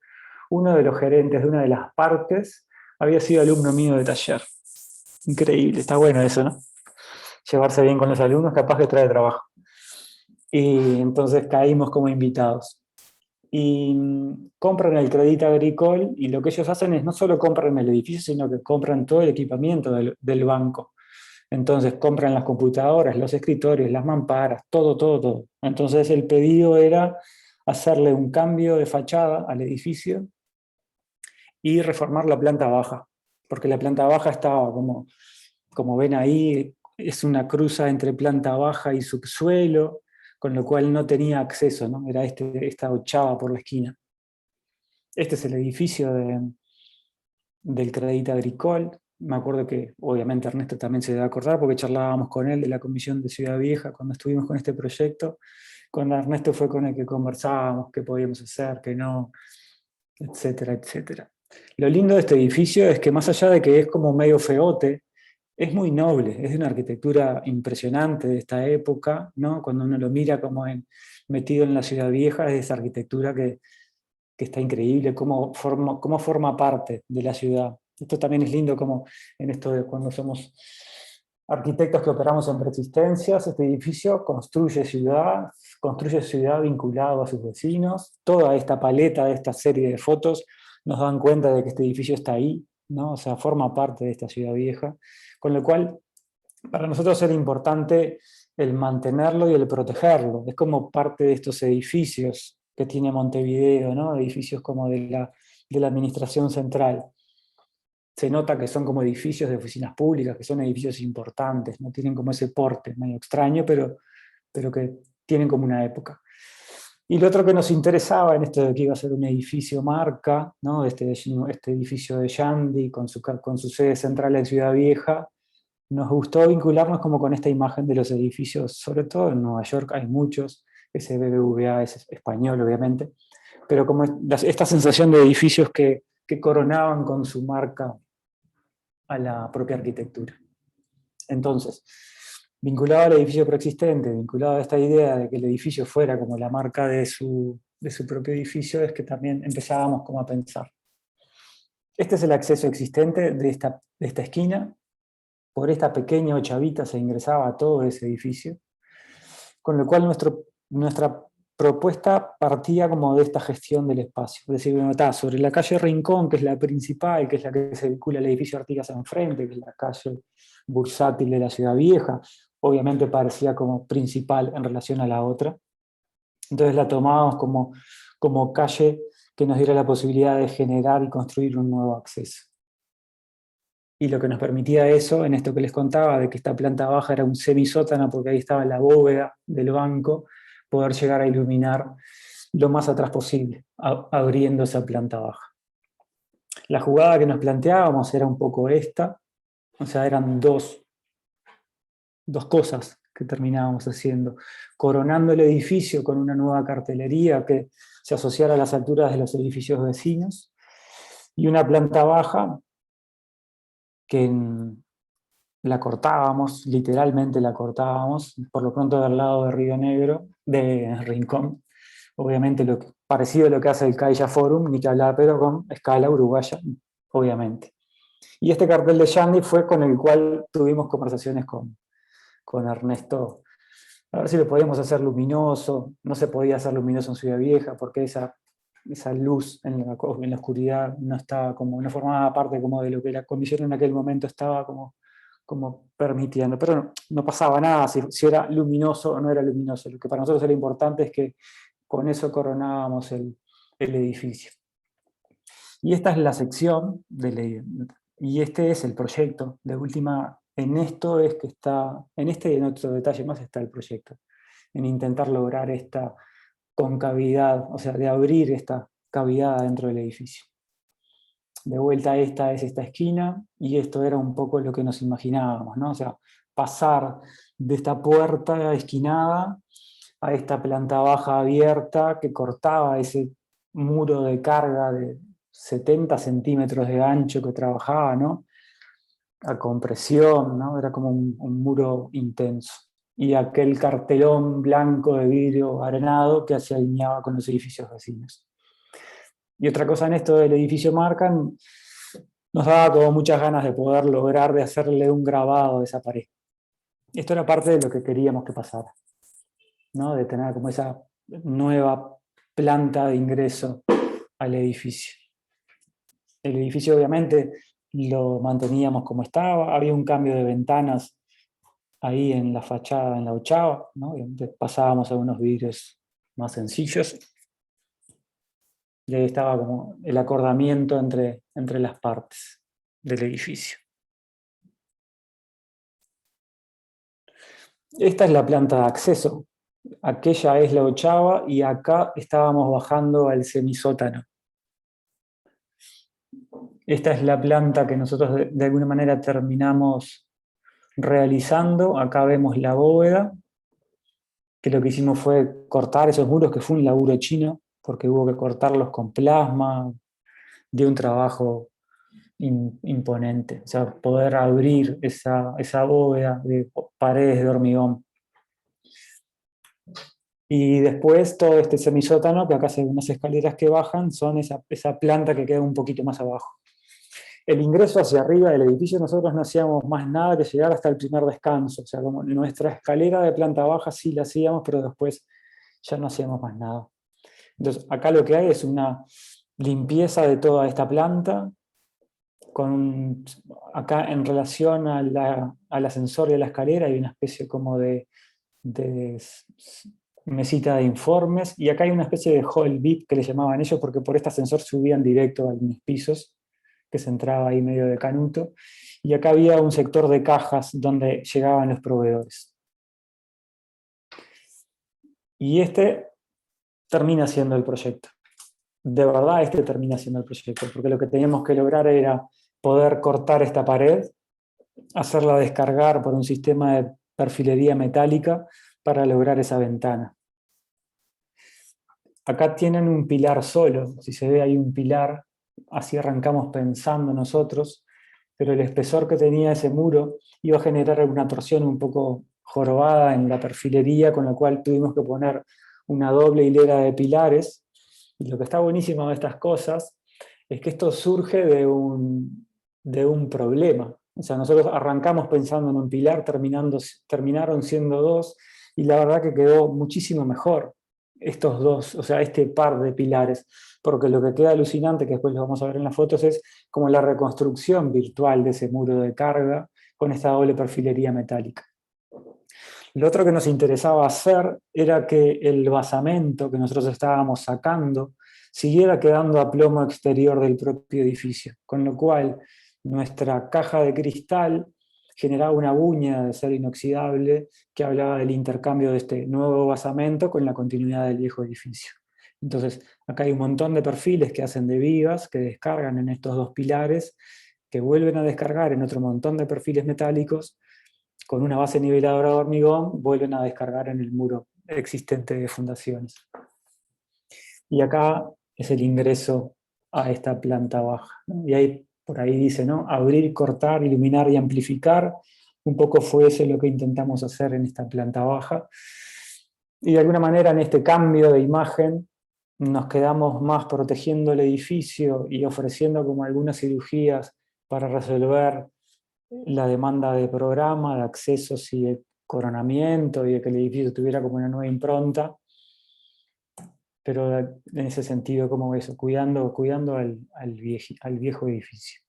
Uno de los gerentes de una de las partes había sido alumno mío de taller. Increíble, está bueno eso, ¿no? Llevarse bien con los alumnos, capaz que trae trabajo. Y entonces caímos como invitados. Y compran el Crédit Agricole, y lo que ellos hacen es no solo compran el edificio, sino que compran todo el equipamiento del banco. Entonces compran las computadoras, los escritorios, las mamparas, todo. Entonces el pedido era hacerle un cambio de fachada al edificio y reformar la planta baja, porque la planta baja estaba como ven ahí, es una cruza entre planta baja y subsuelo, con lo cual no tenía acceso, ¿no? Era esta ochava por la esquina. Este es el edificio del Crédit Agricole. Me acuerdo que obviamente Ernesto también se debe acordar porque charlábamos con él de la Comisión de Ciudad Vieja cuando estuvimos con este proyecto. Con Ernesto fue con el que conversábamos qué podíamos hacer, qué no, etcétera, etcétera. Lo lindo de este edificio es que más allá de que es como medio feote, es muy noble, es de una arquitectura impresionante de esta época, ¿no? Cuando uno lo mira como metido en la Ciudad Vieja, es esa arquitectura que está increíble, cómo forma parte de la ciudad. Esto también es lindo como en esto de cuando somos arquitectos que operamos en persistencias, este edificio construye ciudad vinculado a sus vecinos. Toda esta paleta de esta serie de fotos nos dan cuenta de que este edificio está ahí, ¿no? O sea, forma parte de esta ciudad vieja, con lo cual para nosotros era importante el mantenerlo y el protegerlo. Es como parte de estos edificios que tiene Montevideo, ¿no? Edificios como de la administración central. Se nota que son como edificios de oficinas públicas, que son edificios importantes, no tienen como ese porte medio extraño, pero que tienen como una época. Y lo otro que nos interesaba en esto de que iba a ser un edificio marca, ¿no? este edificio de Yandy con su sede central en Ciudad Vieja, nos gustó vincularnos como con esta imagen de los edificios, sobre todo en Nueva York hay muchos, ese BBVA es español obviamente, pero como esta sensación de edificios que coronaban con su marca a la propia arquitectura. Entonces, vinculado al edificio preexistente, vinculado a esta idea de que el edificio fuera como la marca de su propio edificio, es que también empezábamos como a pensar. Este es el acceso existente de esta esquina. Por esta pequeña ochavita se ingresaba a todo ese edificio, con lo cual nuestra propuesta partía como de esta gestión del espacio. Es decir, bueno, sobre la calle Rincón, que es la principal, que es la que se vincula al edificio Artigas enfrente, que es la calle bursátil de la Ciudad Vieja, obviamente parecía como principal en relación a la otra. Entonces la tomábamos como calle que nos diera la posibilidad de generar y construir un nuevo acceso. Y lo que nos permitía eso, en esto que les contaba, de que esta planta baja era un semisótano, porque ahí estaba la bóveda del banco, poder llegar a iluminar lo más atrás posible, abriendo esa planta baja. La jugada que nos planteábamos era un poco esta, o sea, eran dos cosas que terminábamos haciendo, coronando el edificio con una nueva cartelería que se asociara a las alturas de los edificios vecinos, y una planta baja que la cortábamos, literalmente la cortábamos, por lo pronto del lado de Río Negro, de Rincón, obviamente parecido a lo que hace el Caixa Forum, ni que hablar, pero con escala uruguaya, obviamente. Y este cartel de Yandy fue con el cual tuvimos conversaciones con Ernesto, a ver si lo podíamos hacer luminoso. No se podía hacer luminoso en Ciudad Vieja, porque esa luz en la oscuridad no estaba como, no formaba parte como de lo que la comisión en aquel momento estaba como permitiendo, pero no pasaba nada si era luminoso o no era luminoso. Lo que para nosotros era importante es que con eso coronábamos el edificio. Y esta es la sección, y este es el proyecto. De última, en esto es que está, en este y en otro detalle más está el proyecto, en intentar lograr esta concavidad, o sea, de abrir esta cavidad dentro del edificio. De vuelta esta es esta esquina, y esto era un poco lo que nos imaginábamos, ¿no? O sea, pasar de esta puerta esquinada a esta planta baja abierta que cortaba ese muro de carga de 70 centímetros de ancho que trabajaba, ¿no? A compresión, ¿no? Era como un muro intenso. Y aquel cartelón blanco de vidrio arenado que se alineaba con los edificios vecinos. Y otra cosa en esto del edificio marca, nos daba como muchas ganas de poder lograr de hacerle un grabado a esa pared. Esto era parte de lo que queríamos que pasara, ¿no? De tener como esa nueva planta de ingreso al edificio. El edificio obviamente lo manteníamos como estaba, había un cambio de ventanas ahí en la fachada, en la ochava, ¿no? Pasábamos a unos vidrios más sencillos, y ahí estaba como el acordamiento entre las partes del edificio. Esta es la planta de acceso, aquella es la ochava, y acá estábamos bajando al semisótano. Esta es la planta que nosotros de alguna manera terminamos realizando. Acá vemos la bóveda, que lo que hicimos fue cortar esos muros, que fue un laburo chino, porque hubo que cortarlos con plasma, de un trabajo imponente. O sea, poder abrir esa bóveda de paredes de hormigón. Y después todo este semisótano, que acá se ven unas escaleras que bajan, son esa planta que queda un poquito más abajo. el ingreso hacia arriba del edificio nosotros no hacíamos más nada que llegar hasta el primer descanso. O sea, como nuestra escalera de planta baja sí la hacíamos, pero después ya no hacíamos más nada. Entonces, acá lo que hay es una limpieza de toda esta planta, acá en relación al ascensor y a la escalera hay una especie como de mesita de informes, y acá hay una especie de hall VIP que le llamaban ellos, porque por este ascensor subían directo a algunos pisos, que se entraba ahí medio de canuto, y acá había un sector de cajas donde llegaban los proveedores. Y este termina siendo el proyecto. De verdad, este termina siendo el proyecto, porque lo que teníamos que lograr era poder cortar esta pared, hacerla descargar por un sistema de perfilería metálica para lograr esa ventana. Acá tienen un pilar solo, si se ve ahí un pilar, así arrancamos pensando nosotros, pero el espesor que tenía ese muro iba a generar una torsión un poco jorobada en la perfilería, con la cual tuvimos que poner una doble hilera de pilares. Y lo que está buenísimo de estas cosas es que esto surge de un problema. O sea, nosotros arrancamos pensando en un pilar, terminaron siendo dos, y la verdad que quedó muchísimo mejor estos dos, o sea, este par de pilares, porque lo que queda alucinante, que después lo vamos a ver en las fotos, es como la reconstrucción virtual de ese muro de carga con esta doble perfilería metálica. Lo otro que nos interesaba hacer era que el basamento que nosotros estábamos sacando siguiera quedando a plomo exterior del propio edificio, con lo cual nuestra caja de cristal generaba una buña de acero inoxidable que hablaba del intercambio de este nuevo basamento con la continuidad del viejo edificio. Entonces, acá hay un montón de perfiles que hacen de vigas, que descargan en estos dos pilares, que vuelven a descargar en otro montón de perfiles metálicos, con una base niveladora de hormigón, vuelven a descargar en el muro existente de fundaciones. Y acá es el ingreso a esta planta baja, ¿no? Y ahí, por ahí dice, ¿no? Abrir, cortar, iluminar y amplificar. Un poco fue eso lo que intentamos hacer en esta planta baja. Y de alguna manera en este cambio de imagen nos quedamos más protegiendo el edificio y ofreciendo como algunas cirugías para resolver la demanda de programa, de accesos y de coronamiento, y de que el edificio tuviera como una nueva impronta, pero en ese sentido como eso, cuidando al viejo edificio.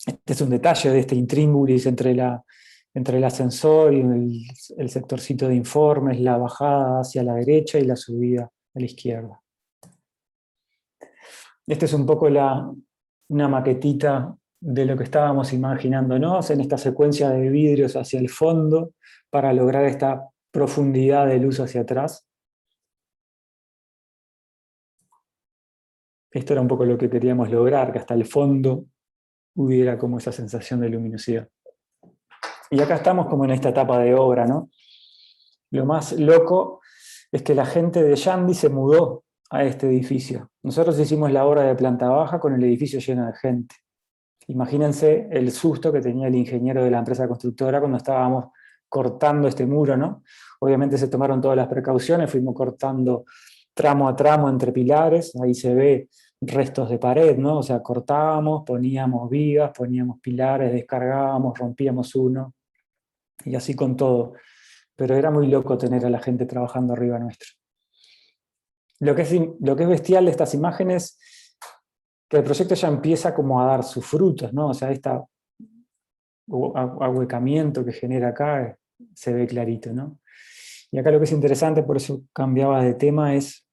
Este es un detalle de este intríngulis entre el ascensor y el sectorcito de informes, la bajada hacia la derecha y la subida a la izquierda. Esta es un poco una maquetita de lo que estábamos imaginándonos en esta secuencia de vidrios hacia el fondo para lograr esta profundidad de luz hacia atrás. Esto era un poco lo que queríamos lograr, que hasta el fondo hubiera como esa sensación de luminosidad. Y acá estamos como en esta etapa de obra, ¿no? Lo más loco es que la gente de Yandy se mudó a este edificio. Nosotros hicimos la obra de planta baja con el edificio lleno de gente. Imagínense el susto que tenía el ingeniero de la empresa constructora cuando estábamos cortando este muro, ¿no? Obviamente se tomaron todas las precauciones, fuimos cortando tramo a tramo entre pilares, ahí se ve restos de pared, ¿no? O sea, cortábamos, poníamos vigas, poníamos pilares, descargábamos, rompíamos uno, y así con todo. Pero era muy loco tener a la gente trabajando arriba nuestro. Lo que es bestial de estas imágenes, que el proyecto ya empieza como a dar sus frutos, ¿no? O sea, este ahuecamiento que genera acá se ve clarito, ¿no? Y acá lo que es interesante, por eso cambiaba de tema, es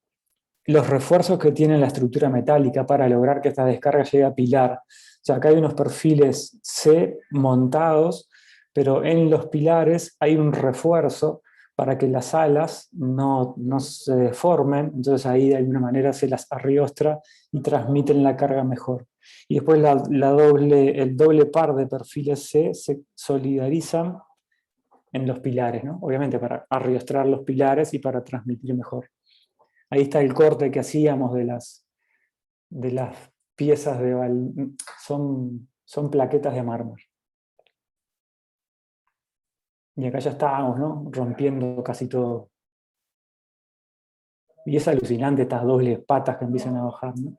los refuerzos que tiene la estructura metálica para lograr que esta descarga llegue a pilar. O sea, acá hay unos perfiles C montados, pero en los pilares hay un refuerzo para que las alas no se deformen, entonces ahí de alguna manera se las arriostra y transmiten la carga mejor. Y después el doble par de perfiles C se solidarizan en los pilares, ¿no? Obviamente para arriostrar los pilares y para transmitir mejor. Ahí está el corte que hacíamos de las piezas son plaquetas de mármol. Y acá ya estábamos, ¿no? Rompiendo casi todo. Y es alucinante estas dobles patas que empiezan a bajar, ¿no?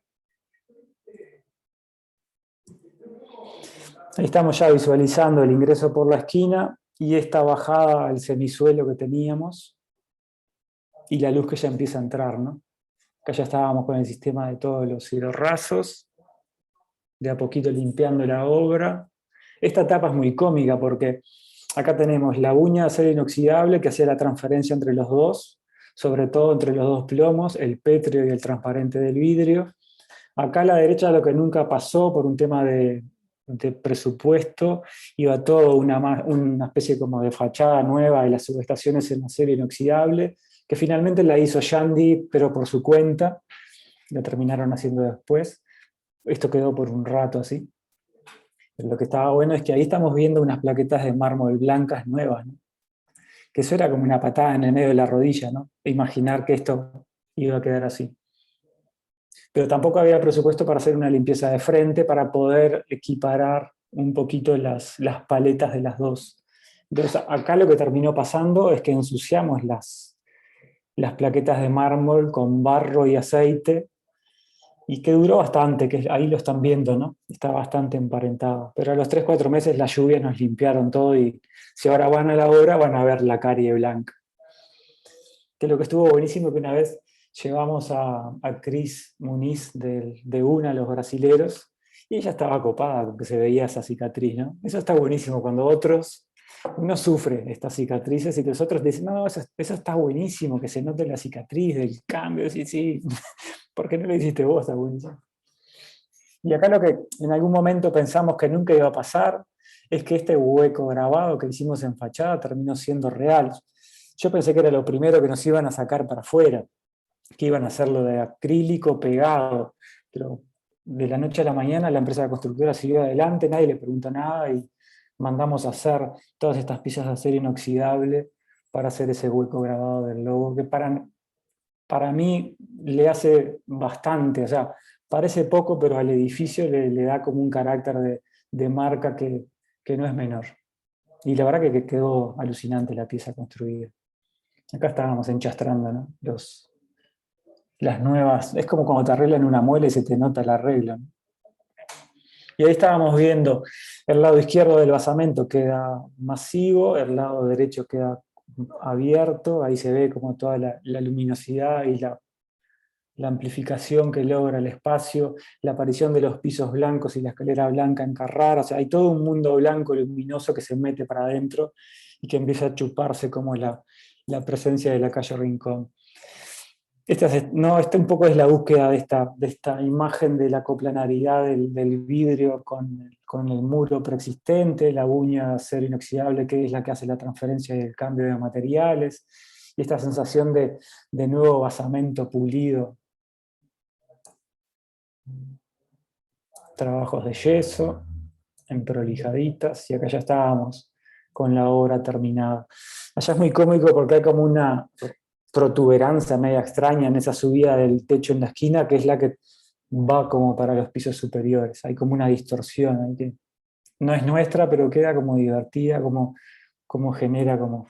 Ahí estamos ya visualizando el ingreso por la esquina y esta bajada al semisuelo que teníamos y la luz que ya empieza a entrar, ¿no? Acá ya estábamos con el sistema de todos los hidrorrazos, de a poquito limpiando la obra. Esta etapa es muy cómica porque acá tenemos la uña de acero inoxidable que hacía la transferencia entre los dos, sobre todo entre los dos plomos, el pétreo y el transparente del vidrio. Acá a la derecha lo que nunca pasó por un tema de presupuesto, iba todo una especie como de fachada nueva de las subestaciones en acero inoxidable, que finalmente la hizo Yandy, pero por su cuenta, la terminaron haciendo después. Esto quedó por un rato así. Pero lo que estaba bueno es que ahí estamos viendo unas plaquetas de mármol blancas nuevas, ¿no? Que eso era como una patada en el medio de la rodilla, ¿no? Imaginar que esto iba a quedar así. Pero tampoco había presupuesto para hacer una limpieza de frente, para poder equiparar un poquito las paletas de las dos. Entonces, acá lo que terminó pasando es que ensuciamos las plaquetas de mármol con barro y aceite, y que duró bastante, que ahí lo están viendo, ¿no? Está bastante emparentado. Pero a los 3-4 meses las lluvias nos limpiaron todo, y si ahora van a la obra van a ver la carie blanca. Que lo que estuvo buenísimo que una vez llevamos a Cris Muniz de UNA, los brasileros, y ella estaba copada con que se veía esa cicatriz, ¿no? Eso está buenísimo cuando uno sufre estas cicatrices y los otros dicen, no, eso está buenísimo, que se note la cicatriz del cambio. Sí, sí, ¿por qué no lo hiciste vos? Está buenísimo. Y acá lo que en algún momento pensamos que nunca iba a pasar es que este hueco grabado que hicimos en fachada terminó siendo real. Yo pensé que era lo primero que nos iban a sacar para afuera, que iban a hacerlo de acrílico pegado, pero de la noche a la mañana la empresa constructora siguió adelante, nadie le preguntó nada y mandamos a hacer todas estas piezas de acero inoxidable para hacer ese hueco grabado del logo, que para mí le hace bastante, o sea, parece poco, pero al edificio le da como un carácter de marca que no es menor. Y la verdad que quedó alucinante la pieza construida. Acá estábamos enchastrando, ¿no? Las nuevas, es como cuando te arreglan una muela y se te nota el arreglo, ¿no? Y ahí estábamos viendo, el lado izquierdo del basamento queda masivo, el lado derecho queda abierto, ahí se ve como toda la luminosidad y la amplificación que logra el espacio, la aparición de los pisos blancos y la escalera blanca en Carrara. O sea, hay todo un mundo blanco luminoso que se mete para adentro y que empieza a chuparse como la presencia de la calle Rincón. Esta un poco es la búsqueda de esta imagen de la coplanaridad del vidrio con el muro preexistente, la uña de acero inoxidable que es la que hace la transferencia y el cambio de materiales, y esta sensación de nuevo basamento pulido. Trabajos de yeso, emprolijaditas, y acá ya estábamos con la obra terminada. Allá es muy cómico porque hay como una protuberancia media extraña en esa subida del techo en la esquina, que es la que va como para los pisos superiores. Hay como una distorsión ahí que no es nuestra, pero queda como divertida, como genera como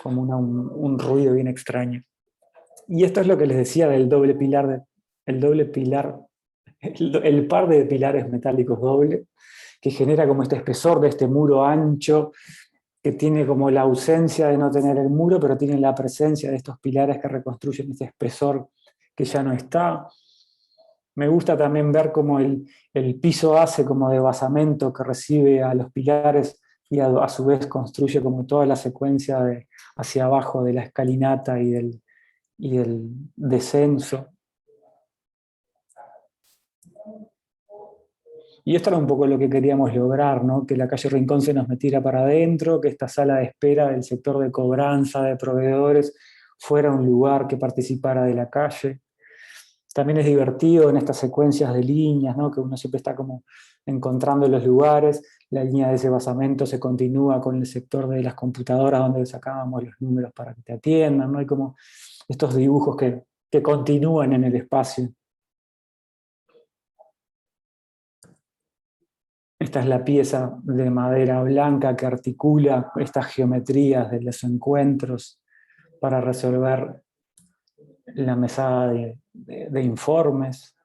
un ruido bien extraño. Y esto es lo que les decía del doble pilar, el par de pilares metálicos doble, que genera como este espesor de este muro ancho, que tiene como la ausencia de no tener el muro, pero tiene la presencia de estos pilares que reconstruyen ese espesor que ya no está. Me gusta también ver cómo el piso hace como de basamento que recibe a los pilares y a su vez construye como toda la secuencia hacia abajo de la escalinata y del descenso. Y esto era un poco lo que queríamos lograr, ¿no? Que la calle Rincón se nos metiera para adentro, que esta sala de espera del sector de cobranza, de proveedores, fuera un lugar que participara de la calle. También es divertido en estas secuencias de líneas, ¿no? Que uno siempre está como encontrando los lugares. La línea de ese basamento se continúa con el sector de las computadoras donde sacábamos los números para que te atiendan, ¿no? Hay como estos dibujos que continúan en el espacio. Esta es la pieza de madera blanca que articula estas geometrías de los encuentros para resolver la mesada de informes.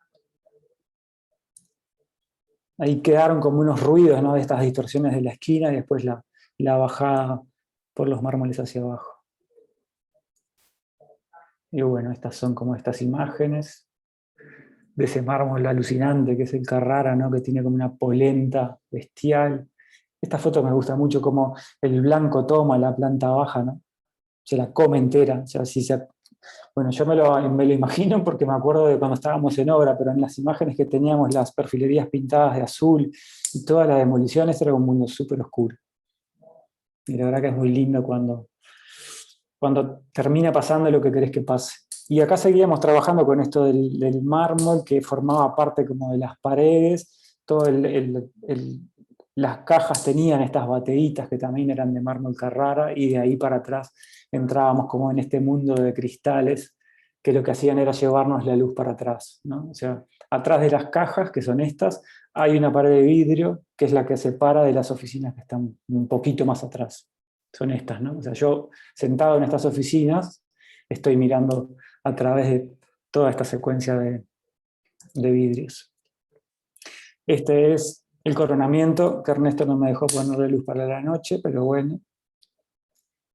ahí quedaron como unos ruidos, ¿no?, de estas distorsiones de la esquina y después la bajada por los mármoles hacia abajo. Y bueno, estas son como estas imágenes de ese mármol alucinante que es el Carrara, ¿no?, que tiene como una polenta bestial. Esta foto me gusta mucho, como el blanco toma la planta baja, ¿no? Se la come entera. O sea, bueno, yo me lo imagino porque me acuerdo de cuando estábamos en obra, pero en las imágenes que teníamos las perfilerías pintadas de azul y todas las demoliciones era un mundo súper oscuro. Y la verdad que es muy lindo cuando termina pasando lo que querés que pase. Y acá seguíamos trabajando con esto del mármol, que formaba parte como de las paredes. Las cajas tenían estas bateritas que también eran de mármol Carrara, y de ahí para atrás entrábamos como en este mundo de cristales, que lo que hacían era llevarnos la luz para atrás, ¿no? O sea, atrás de las cajas, que son estas, hay una pared de vidrio, que es la que separa de las oficinas que están un poquito más atrás. Son estas, ¿no? O sea, yo sentado en estas oficinas estoy mirando a través de toda esta secuencia de vidrios. Este es el coronamiento, que Ernesto no me dejó ponerle luz para la noche, pero bueno.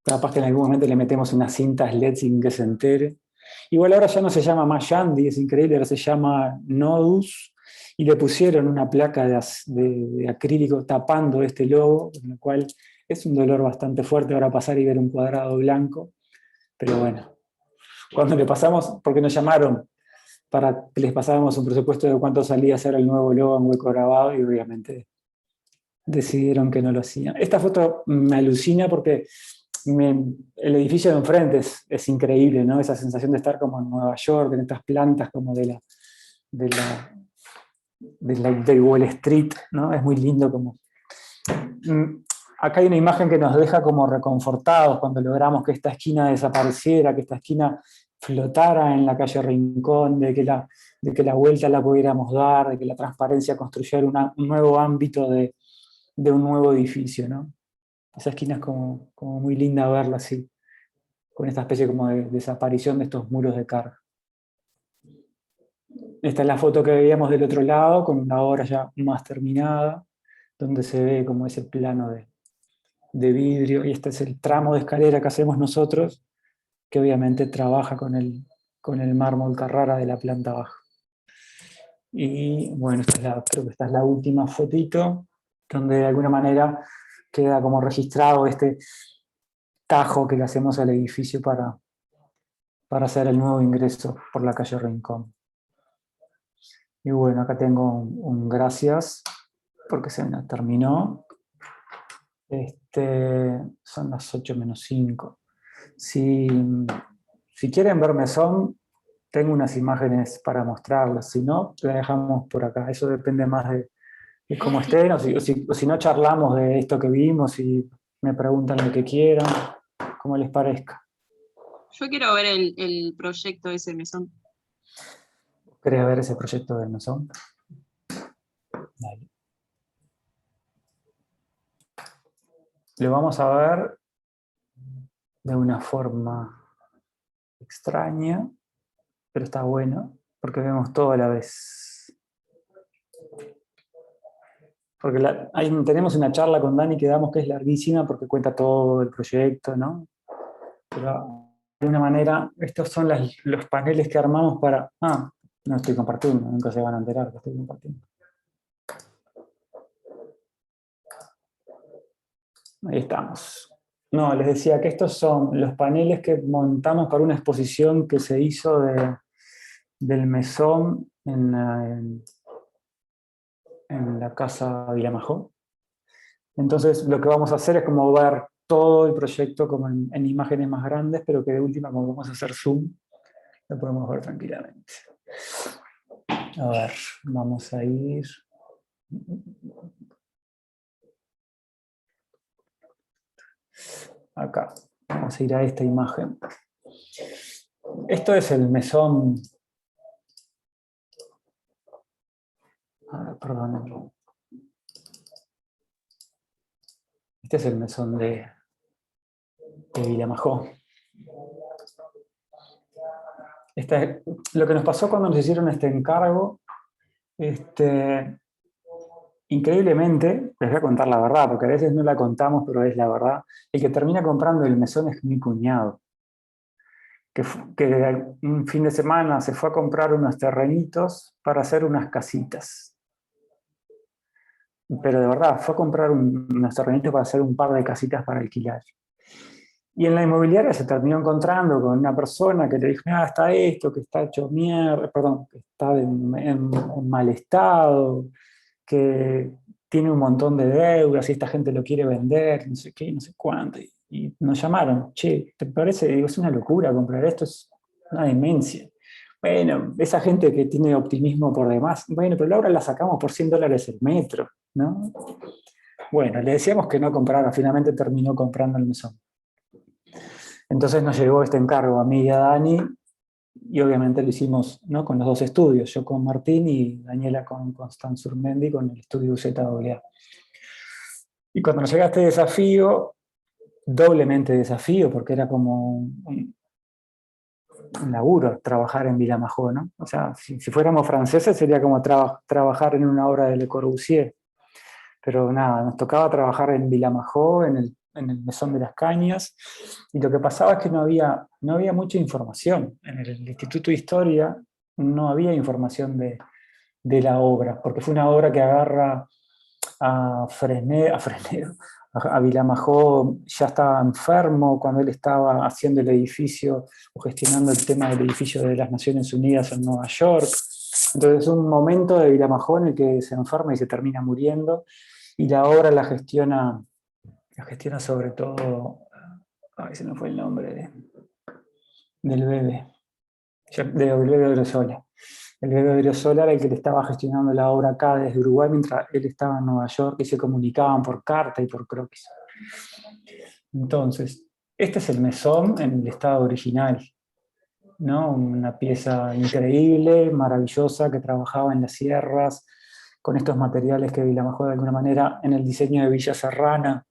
Capaz que en algún momento le metemos unas cintas LED sin que se entere. Igual ahora ya no se llama más Yandy, es increíble, ahora se llama Nodus, y le pusieron una placa de acrílico tapando este logo, con lo cual es un dolor bastante fuerte ahora pasar y ver un cuadrado blanco. Pero bueno, cuando le pasamos, porque nos llamaron para que les pasáramos un presupuesto de cuánto salía a hacer el nuevo logo en hueco grabado, y obviamente decidieron que no lo hacían. Esta foto me alucina porque el edificio de enfrente es increíble, ¿no? Esa sensación de estar como en Nueva York, en estas plantas como de Wall Street, ¿no? Es muy lindo como... Acá hay una imagen que nos deja como reconfortados cuando logramos que esta esquina desapareciera, que esta esquina flotara en la calle Rincón, de que la vuelta la pudiéramos dar, de que la transparencia construyera un nuevo ámbito de un nuevo edificio, ¿no? Esa esquina es como muy linda verla así, con esta especie como de desaparición de estos muros de carga. Esta es la foto que veíamos del otro lado, con una obra ya más terminada, donde se ve como ese plano de vidrio, y este es el tramo de escalera que hacemos nosotros, que obviamente trabaja con el mármol Carrara de la planta baja. Y bueno, creo que esta es la última fotito, donde de alguna manera queda como registrado este tajo que le hacemos al edificio para hacer el nuevo ingreso por la calle Rincón. Y bueno, acá tengo un gracias, porque se me terminó. Son las 8 menos 5. Si quieren ver mesón, tengo unas imágenes para mostrarlas. Si no, la dejamos por acá. Eso depende más de cómo estén, o si no, charlamos de esto que vimos y me preguntan lo que quieran, como les parezca. Yo quiero ver el proyecto de ese mesón. ¿Querés ver ese proyecto del mesón? Dale. Lo vamos a ver de una forma extraña, pero está bueno, porque vemos todo a la vez. Porque tenemos una charla con Dani que damos que es larguísima porque cuenta todo el proyecto, ¿no? Pero de una manera, estos son los paneles que armamos para... no estoy compartiendo, nunca se van a enterar que estoy compartiendo. Ahí estamos. No, les decía que estos son los paneles que montamos para una exposición que se hizo del mesón en la Casa Vilamajó. Entonces lo que vamos a hacer es como ver todo el proyecto como en imágenes más grandes, pero que de última, como vamos a hacer zoom, lo podemos ver tranquilamente. A ver, vamos a ir... Acá, vamos a ir a esta imagen. Esto es el mesón... perdón. Este es el mesón de Vilamajó. Lo que nos pasó cuando nos hicieron este encargo, increíblemente, les voy a contar la verdad, porque a veces no la contamos, pero es la verdad, el que termina comprando el mesón es mi cuñado, que un fin de semana se fue a comprar unos terrenitos para hacer unas casitas. Pero de verdad, fue a comprar unos terrenitos para hacer un par de casitas para alquilar. Y en la inmobiliaria se terminó encontrando con una persona que le dijo, ah, está esto, que está hecho mierda, perdón, que está en mal estado, que tiene un montón de deudas y esta gente lo quiere vender, no sé qué, no sé cuánto. Y nos llamaron, che, ¿te parece? Digo, es una locura comprar esto, es una demencia. Bueno, esa gente que tiene optimismo por demás, bueno, pero ahora la sacamos por $100 el metro, ¿no? Bueno, le decíamos que no comprara, finalmente terminó comprando el mesón. Entonces nos llegó este encargo a mí y a Dani, y obviamente lo hicimos, ¿no?, con los dos estudios, yo con Martín y Daniela con Constance Urmendi con el estudio UZAA. Y cuando nos llega este desafío, doblemente desafío, porque era como un laburo trabajar en Vilamajó, ¿no? O sea, si fuéramos franceses sería como trabajar en una obra de Le Corbusier. Pero nada, nos tocaba trabajar en Vilamajó, en el Mesón de las Cañas, y lo que pasaba es que no había mucha información. En el Instituto de Historia no había información de la obra, porque fue una obra que agarra a Vilamajó, ya estaba enfermo cuando él estaba haciendo el edificio o gestionando el tema del edificio de las Naciones Unidas en Nueva York. Entonces es un momento de Vilamajó en el que se enferma y se termina muriendo, y la obra la gestiona sobre todo, ay, se me fue el nombre del bebé, del bebé de Odriozola. El bebé de Odriozola era el que le estaba gestionando la obra acá desde Uruguay mientras él estaba en Nueva York, y se comunicaban por carta y por croquis. Entonces, este es el mesón en el estado original, ¿no? Una pieza increíble, maravillosa, que trabajaba en las sierras, con estos materiales que Vilamajó de alguna manera en el diseño de Villa Serrana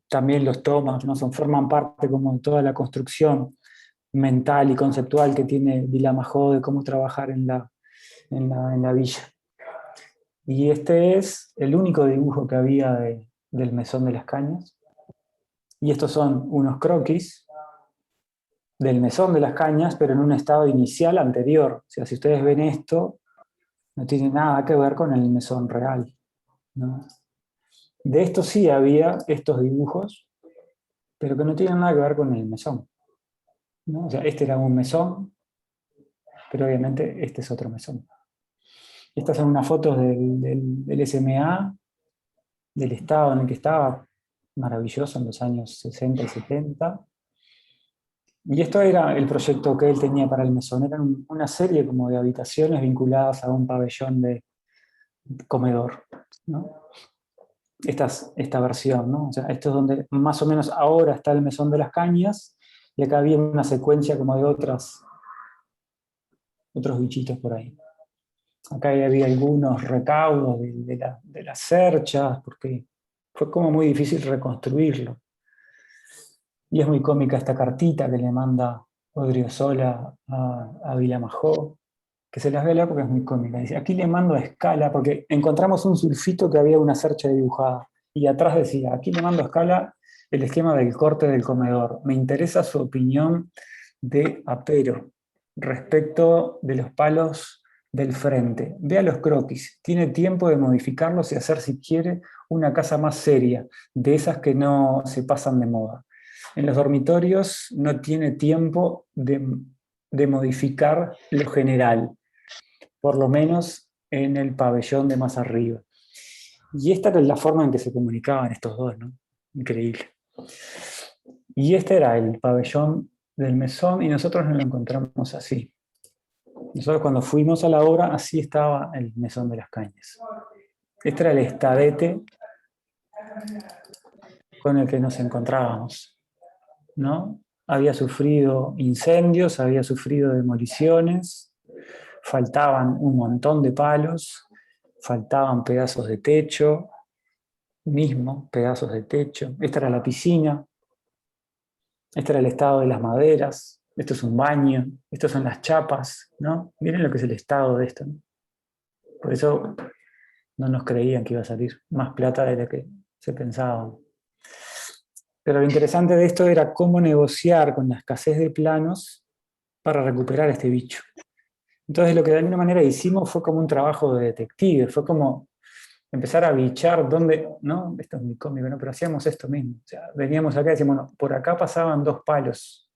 también los toma, ¿no? Forman parte como de toda la construcción mental y conceptual que tiene Vilamajó de cómo trabajar en la villa. Y este es el único dibujo que había del Mesón de las Cañas. Y estos son unos croquis del Mesón de las Cañas, pero en un estado inicial anterior. O sea, si ustedes ven esto, no tiene nada que ver con el mesón real, ¿no? De esto sí había estos dibujos, pero que no tienen nada que ver con el mesón, ¿no? O sea, este era un mesón, pero obviamente este es otro mesón. Estas son unas fotos del SMA, del estado en el que estaba, maravilloso, en los años 60 y 70. Y esto era el proyecto que él tenía para el mesón. Eran una serie como de habitaciones vinculadas a un pabellón de comedor, ¿no? Esta versión, ¿no? O sea, esto es donde más o menos ahora está el Mesón de las Cañas, y acá había una secuencia como de otros bichitos por ahí. Acá había algunos recaudos de las cerchas, porque fue como muy difícil reconstruirlo. Y es muy cómica esta cartita que le manda Odriozola a Vilamajó, que se las ve porque es muy cómica. Dice, aquí le mando a escala, porque encontramos un sulfito que había una cercha dibujada, y atrás decía, aquí le mando a escala el esquema del corte del comedor. Me interesa su opinión de apero respecto de los palos del frente. Vea los croquis, tiene tiempo de modificarlos y hacer, si quiere, una casa más seria, de esas que no se pasan de moda. En los dormitorios no tiene tiempo de modificar lo general, por lo menos en el pabellón de más arriba. Y esta era la forma en que se comunicaban estos dos, ¿no? Increíble. Y este era el pabellón del mesón, y nosotros nos lo encontramos así. Nosotros cuando fuimos a la obra, así estaba el Mesón de las Cañas. Este era el estadete con el que nos encontrábamos, ¿no? Había sufrido incendios, había sufrido demoliciones, faltaban un montón de palos, faltaban pedazos de techo, pedazos de techo. Esta era la piscina, este era el estado de las maderas, esto es un baño, estas son las chapas, ¿no? Miren lo que es el estado de esto, ¿no? Por eso no nos creían que iba a salir más plata de la que se pensaba. Pero lo interesante de esto era cómo negociar con la escasez de planos para recuperar este bicho. Entonces lo que de alguna manera hicimos fue como un trabajo de detective, fue como empezar a bichar dónde, ¿no? Esto es muy cómico, ¿no? Pero hacíamos esto mismo. O sea, veníamos acá y decíamos, bueno, por acá pasaban 2 palos.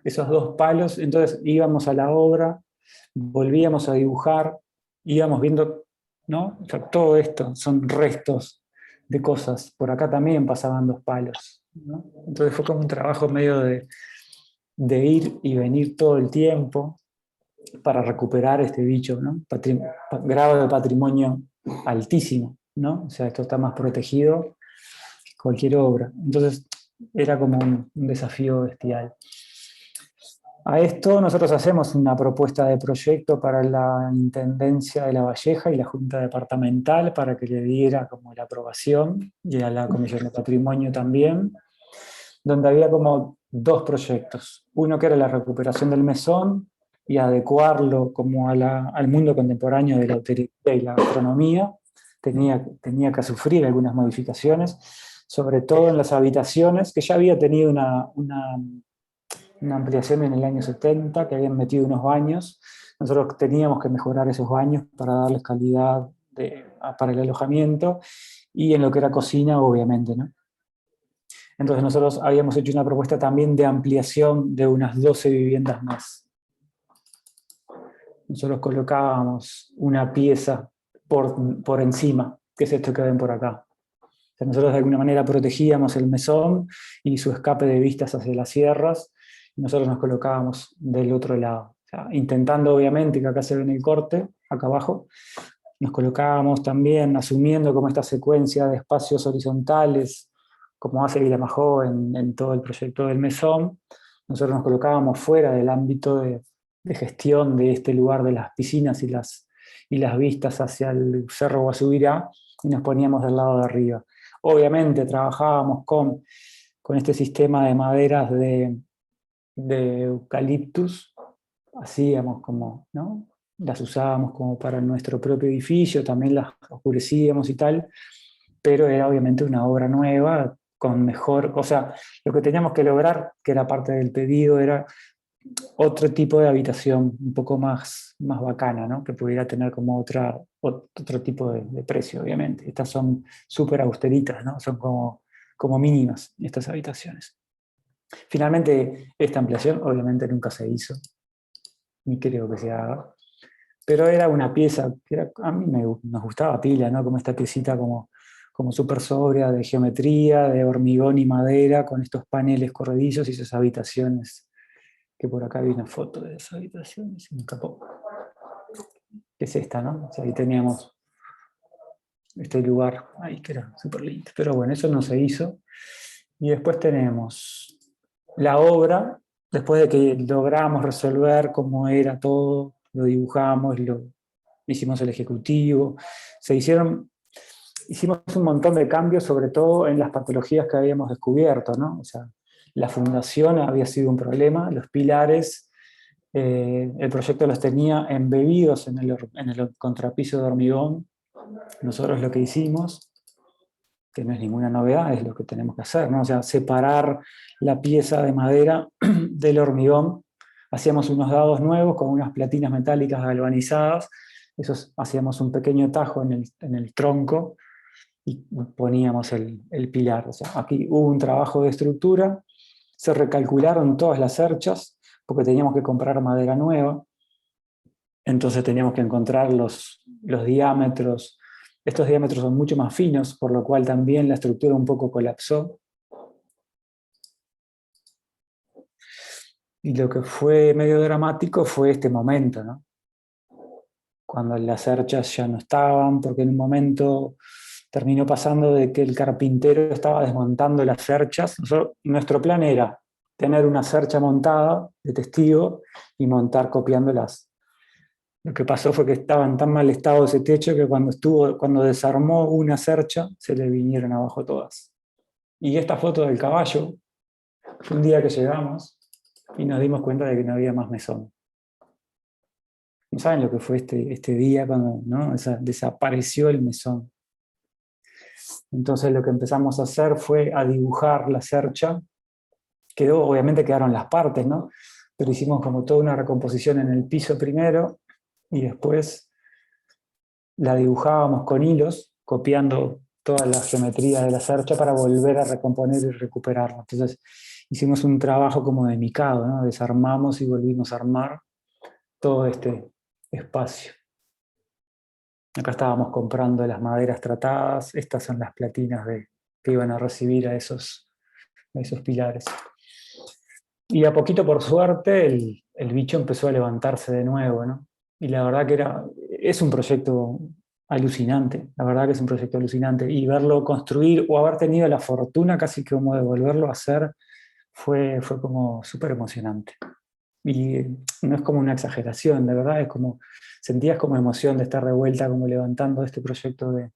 Esos 2 palos, entonces íbamos a la obra, volvíamos a dibujar, íbamos viendo, ¿no? O sea, todo esto son restos de cosas. Por acá también pasaban 2 palos, ¿no? Entonces fue como un trabajo medio de ir y venir todo el tiempo para recuperar este bicho, ¿no? Grado de patrimonio altísimo, ¿no? O sea, esto está más protegido que cualquier obra. Entonces, era como un desafío bestial. A esto nosotros hacemos una propuesta de proyecto para la Intendencia de La Valleja y la Junta Departamental para que le diera como la aprobación, y a la Comisión de Patrimonio también, donde había como 2 proyectos. Uno que era la recuperación del mesón y adecuarlo como al mundo contemporáneo de la hotelería y la gastronomía. Tenía que sufrir algunas modificaciones, sobre todo en las habitaciones, que ya había tenido una ampliación en el año 70, que habían metido unos baños. Nosotros teníamos que mejorar esos baños para darles calidad para el alojamiento, y en lo que era cocina, obviamente, ¿no? Entonces nosotros habíamos hecho una propuesta también de ampliación de unas 12 viviendas más. Nosotros colocábamos una pieza por encima, que es esto que ven por acá. O sea, nosotros de alguna manera protegíamos el mesón y su escape de vistas hacia las sierras, y nosotros nos colocábamos del otro lado. O sea, intentando obviamente, que acá se ve en el corte, acá abajo, nos colocábamos también asumiendo como esta secuencia de espacios horizontales, como hace Vilamajó en todo el proyecto del mesón. Nosotros nos colocábamos fuera del ámbito de gestión de este lugar de las piscinas y las vistas hacia el Cerro Guasubirá, y nos poníamos del lado de arriba. Obviamente trabajábamos con este sistema de maderas de eucaliptus, hacíamos como, ¿no? Las usábamos como para nuestro propio edificio, también las oscurecíamos y tal, pero era obviamente una obra nueva, con mejor, o sea, lo que teníamos que lograr, que era parte del pedido, era otro tipo de habitación, un poco más bacana, ¿no? Que pudiera tener como otro tipo de precio, obviamente. Estas son súper austeritas, ¿no? Son como mínimas estas habitaciones. Finalmente, esta ampliación obviamente nunca se hizo, ni creo que se haga, pero era una pieza que a mí nos gustaba pila, ¿no? Como esta piecita como súper sobria, de geometría, de hormigón y madera, con estos paneles corredizos y esas habitaciones, que por acá vi una foto de esas habitaciones, se me escapó. Que es esta, ¿no? O sea, ahí teníamos este lugar ahí que era súper lindo. Pero bueno, eso no se hizo. Y después tenemos la obra, después de que logramos resolver cómo era todo, lo dibujamos, hicimos el ejecutivo, hicimos un montón de cambios, sobre todo en las patologías que habíamos descubierto, ¿no? O sea, la fundación había sido un problema, los pilares, el proyecto los tenía embebidos en el contrapiso de hormigón. Nosotros lo que hicimos, que no es ninguna novedad, es lo que tenemos que hacer, ¿no? O sea, separar la pieza de madera del hormigón. Hacíamos unos dados nuevos con unas platinas metálicas galvanizadas, hacíamos un pequeño tajo en el tronco y poníamos el pilar. O sea, aquí hubo un trabajo de estructura, se recalcularon todas las cerchas, porque teníamos que comprar madera nueva, entonces teníamos que encontrar los diámetros. Estos diámetros son mucho más finos, por lo cual también la estructura un poco colapsó. Y lo que fue medio dramático fue este momento, ¿no? Cuando las cerchas ya no estaban, porque en un momento terminó pasando de que el carpintero estaba desmontando las cerchas. Nuestro plan era tener una cercha montada de testigo y montar copiándolas. Lo que pasó fue que estaba en tan mal estado ese techo que cuando desarmó una cercha, se le vinieron abajo todas. Y esta foto del caballo, fue un día que llegamos y nos dimos cuenta de que no había más mesón. No saben lo que fue este día cuando, ¿no? Desapareció el mesón. Entonces lo que empezamos a hacer fue a dibujar la cercha. Obviamente quedaron las partes, ¿no? Pero hicimos como toda una recomposición en el piso primero y después la dibujábamos con hilos, copiando toda la geometría de la cercha para volver a recomponer y recuperarla. Entonces hicimos un trabajo como de micado, ¿no? Desarmamos y volvimos a armar todo este espacio. Acá estábamos comprando las maderas tratadas, estas son las platinas que iban a recibir a esos pilares. Y a poquito, por suerte, el bicho empezó a levantarse de nuevo, ¿no? Y la verdad que es un proyecto alucinante, la verdad que es un proyecto alucinante. Y verlo construir o haber tenido la fortuna casi que como de volverlo a hacer fue como súper emocionante. Y no es como una exageración, de verdad, es como, sentías como emoción de estar de vuelta, como levantando este proyecto de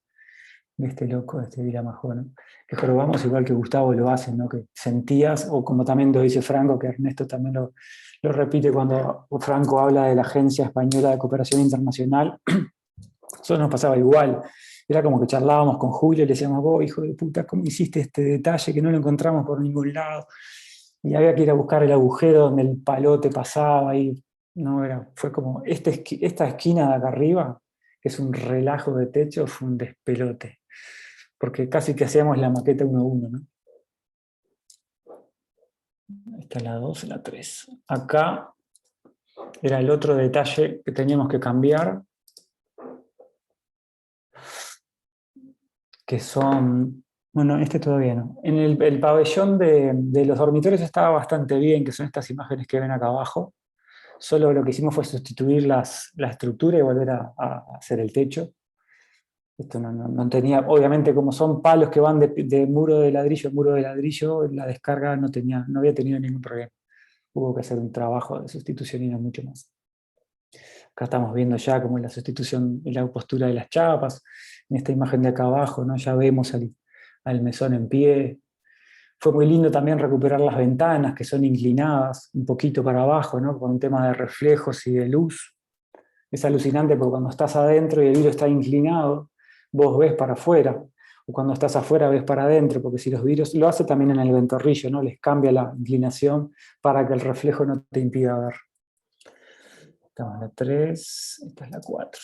este loco, de este Viramajó, ¿no? Que probamos igual que Gustavo lo hace, ¿no? Que sentías, o como también lo dice Franco, que Ernesto también lo repite cuando Franco habla de la Agencia Española de Cooperación Internacional, eso nos pasaba igual. Era como que charlábamos con Julio y le decíamos, vos, hijo de puta, ¿cómo hiciste este detalle que no lo encontramos por ningún lado? Y había que ir a buscar el agujero donde el palote pasaba y no fue como, esta esquina de acá arriba, que es un relajo de techo, fue un despelote, porque casi que hacíamos la maqueta 1 a 1, ¿no? Esta es la 2, la 3. Acá era el otro detalle que teníamos que cambiar, que son, bueno, este todavía no. En el pabellón de los dormitorios estaba bastante bien, que son estas imágenes que ven acá abajo. Solo lo que hicimos fue sustituir la estructura y volver a hacer el techo. Esto no tenía, obviamente como son palos que van de muro de ladrillo a muro de ladrillo, la descarga no había tenido ningún problema. Hubo que hacer un trabajo de sustitución y no mucho más. Acá estamos viendo ya como la sustitución y la postura de las chapas. En esta imagen de acá abajo, ¿no? Ya vemos al mesón en pie. Fue muy lindo también recuperar las ventanas que son inclinadas un poquito para abajo, ¿no? Con un tema de reflejos y de luz. Es alucinante porque cuando estás adentro y el vidrio está inclinado, vos ves para afuera, o cuando estás afuera ves para adentro, porque si los vidrios, lo hace también en el ventorrillo, ¿no? Les cambia la inclinación para que el reflejo no te impida ver. Esta es la 3, esta es la 4.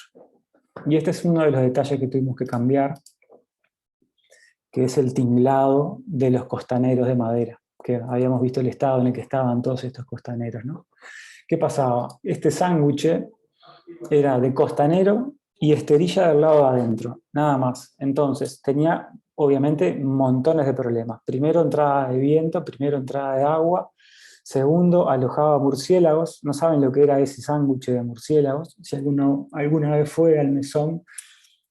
Y este es uno de los detalles que tuvimos que cambiar, que es el tinglado de los costaneros de madera, que habíamos visto el estado en el que estaban todos estos costaneros, ¿no? ¿Qué pasaba? Este sándwich era de costanero y esterilla del lado de adentro, nada más. Entonces tenía obviamente montones de problemas. Primero, entrada de viento, primero, entrada de agua. Segundo, alojaba murciélagos. No saben lo que era ese sándwich de murciélagos. Si alguna vez fue al mesón,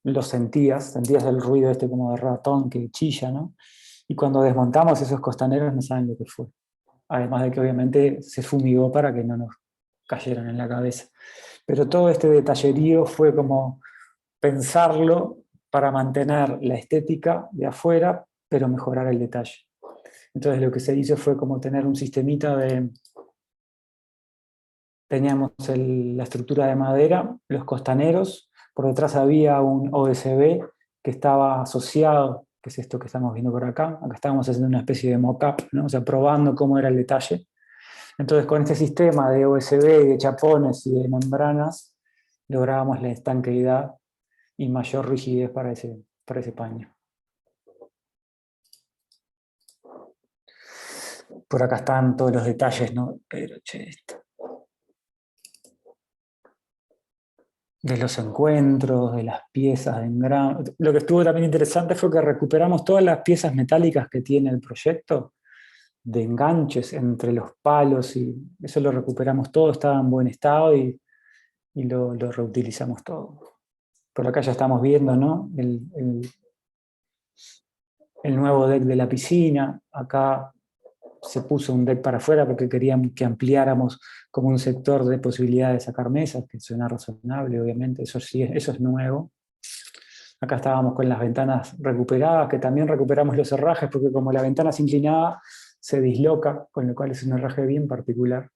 lo sentías el ruido este como de ratón que chilla, ¿no? Y cuando desmontamos esos costaneros no saben lo que fue. Además de que obviamente se fumigó para que no nos cayeran en la cabeza. Pero todo este detallerío fue como pensarlo para mantener la estética de afuera, pero mejorar el detalle. Entonces lo que se hizo fue como tener un sistemita teníamos la estructura de madera, los costaneros, por detrás había un OSB que estaba asociado, que es esto que estamos viendo por acá. Acá estábamos haciendo una especie de mock-up, ¿no? O sea, probando cómo era el detalle. Entonces, con este sistema de OSB y de chapones y de membranas, lográbamos la estanqueidad y mayor rigidez para ese paño. Por acá están todos los detalles, ¿no? Pero, de los encuentros, de las piezas de engranaje. Lo que estuvo también interesante fue que recuperamos todas las piezas metálicas que tiene el proyecto, de enganches entre los palos, y eso lo recuperamos todo, estaba en buen estado y lo reutilizamos todo. Por acá ya estamos viendo, ¿no? el nuevo deck de la piscina. Acá se puso un deck para afuera porque querían que ampliáramos como un sector de posibilidad de sacar mesas, que suena razonable, obviamente, eso sí, eso es nuevo. Acá estábamos con las ventanas recuperadas, que también recuperamos los herrajes, porque como la ventana es inclinada, se disloca, con lo cual es un herraje bien particular.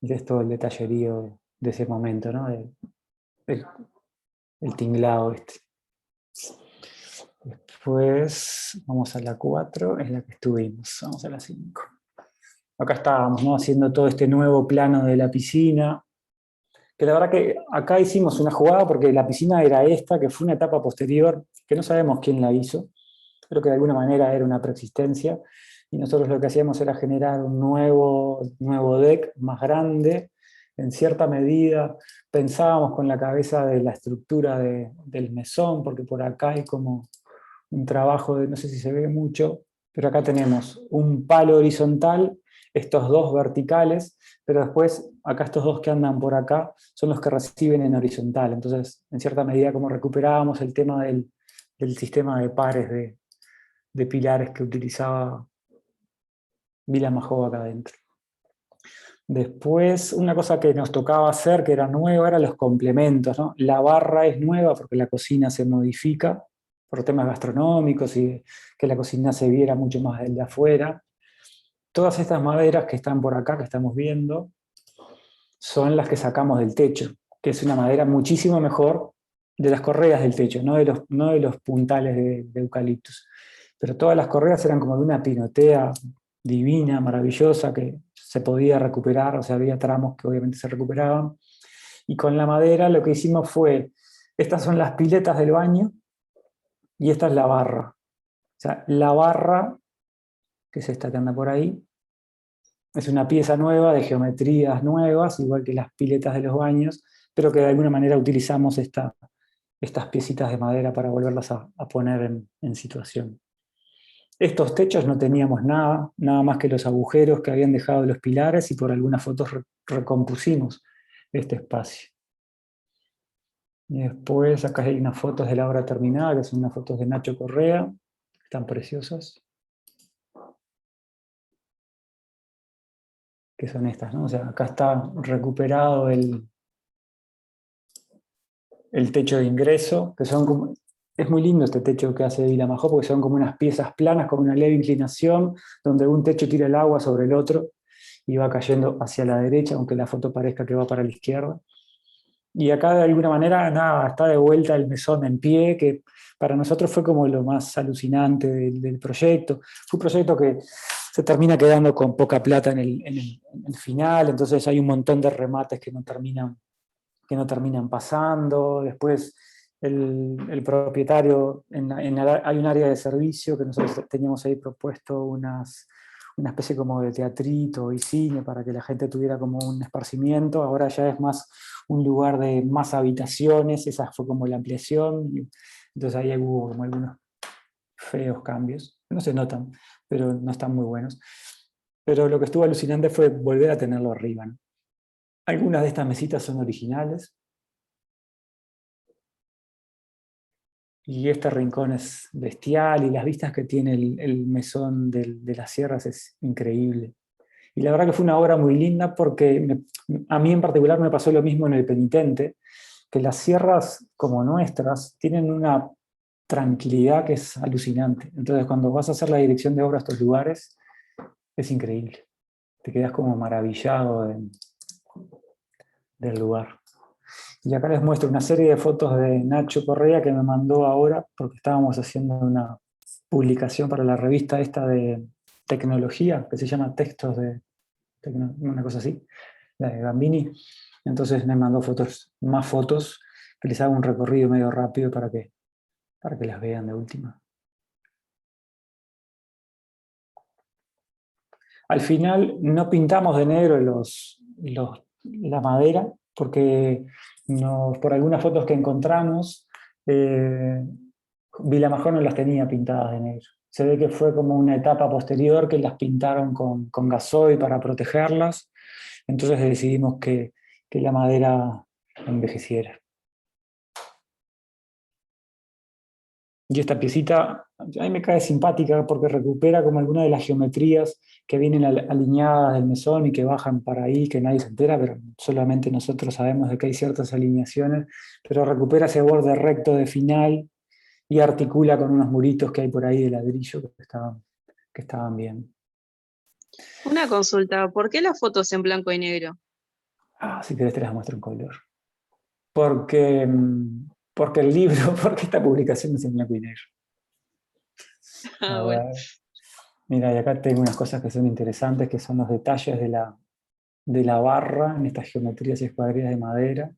Y es todo el detallerío de ese momento, ¿no? El tinglado este. Después vamos a la 4, es la que estuvimos. Vamos a la 5. Acá estábamos, ¿no? Haciendo todo este nuevo plano de la piscina. Que la verdad que acá hicimos una jugada porque la piscina era esta, que fue una etapa posterior, que no sabemos quién la hizo, pero que de alguna manera era una preexistencia. Y nosotros lo que hacíamos era generar un nuevo deck más grande. En cierta medida pensábamos con la cabeza de la estructura del mesón, porque por acá hay como un trabajo de, no sé si se ve mucho, pero acá tenemos un palo horizontal, estos dos verticales, pero después acá estos dos que andan por acá son los que reciben en horizontal. Entonces, en cierta medida, como recuperábamos el tema del sistema de pares de pilares que utilizaba Vila Majoa acá adentro. Después, una cosa que nos tocaba hacer, que era nueva, eran los complementos, ¿no? La barra es nueva porque la cocina se modifica por temas gastronómicos y que la cocina se viera mucho más desde afuera. Todas estas maderas que están por acá, que estamos viendo, son las que sacamos del techo, que es una madera muchísimo mejor de las correas del techo, no de los puntales de eucaliptus. Pero todas las correas eran como de una pinotea divina, maravillosa, que se podía recuperar, o sea, había tramos que obviamente se recuperaban. Y con la madera lo que hicimos fue, estas son las piletas del baño y esta es la barra. O sea, la barra, que es esta que anda por ahí, es una pieza nueva, de geometrías nuevas, igual que las piletas de los baños, pero que de alguna manera utilizamos estas piecitas de madera para volverlas a poner en situación. Estos techos no teníamos nada más que los agujeros que habían dejado los pilares y por algunas fotos recompusimos este espacio. Y después acá hay unas fotos de la obra terminada, que son unas fotos de Nacho Correa, están preciosas. Que son estas, ¿no? O sea, acá está recuperado el techo de ingreso, que son como, es muy lindo este techo que hace Vila Majoa, porque son como unas piezas planas con una leve inclinación, donde un techo tira el agua sobre el otro y va cayendo hacia la derecha, aunque la foto parezca que va para la izquierda. Y acá de alguna manera, nada, está de vuelta el mesón en pie, que para nosotros fue como lo más alucinante del proyecto. Fue un proyecto que se termina quedando con poca plata en el final, entonces hay un montón de remates que no terminan pasando. Después el propietario, hay un área de servicio que nosotros teníamos ahí propuesto una especie como de teatrito y cine para que la gente tuviera como un esparcimiento. Ahora ya es más un lugar de más habitaciones, esa fue como la ampliación. Entonces ahí hubo como algunos feos cambios, no se notan, pero no están muy buenos. Pero lo que estuvo alucinante fue volver a tenerlo arriba, ¿no? Algunas de estas mesitas son originales. Y este rincón es bestial y las vistas que tiene el mesón de las sierras es increíble. Y la verdad que fue una obra muy linda porque a mí en particular me pasó lo mismo en El Penitente, que las sierras como nuestras tienen una tranquilidad que es alucinante. Entonces cuando vas a hacer la dirección de obra a estos lugares, es increíble. Te quedas como maravillado del lugar. Y acá les muestro una serie de fotos de Nacho Correa que me mandó ahora, porque estábamos haciendo una publicación para la revista esta de tecnología, que se llama Textos de una cosa así, la de Gambini. Entonces me mandó más fotos, que les hago un recorrido medio rápido para que las vean de última. Al final no pintamos de negro la madera, porque por algunas fotos que encontramos, Vila Majoa no las tenía pintadas de negro. Se ve que fue como una etapa posterior que las pintaron con gasoil para protegerlas. Entonces decidimos que la madera envejeciera. Y esta piecita a mí me cae simpática porque recupera como algunas de las geometrías que vienen alineadas del mesón y que bajan para ahí, que nadie se entera, pero solamente nosotros sabemos de que hay ciertas alineaciones, pero recupera ese borde recto de final y articula con unos muritos que hay por ahí de ladrillo que estaban bien. Una consulta, ¿por qué las fotos en blanco y negro? Si querés te las muestro en color. Porque el libro, porque esta publicación es en blanco y negro. A Bueno. ver. Mira, y acá tengo unas cosas que son interesantes, que son los detalles de la barra en estas geometrías y escuadrillas de madera.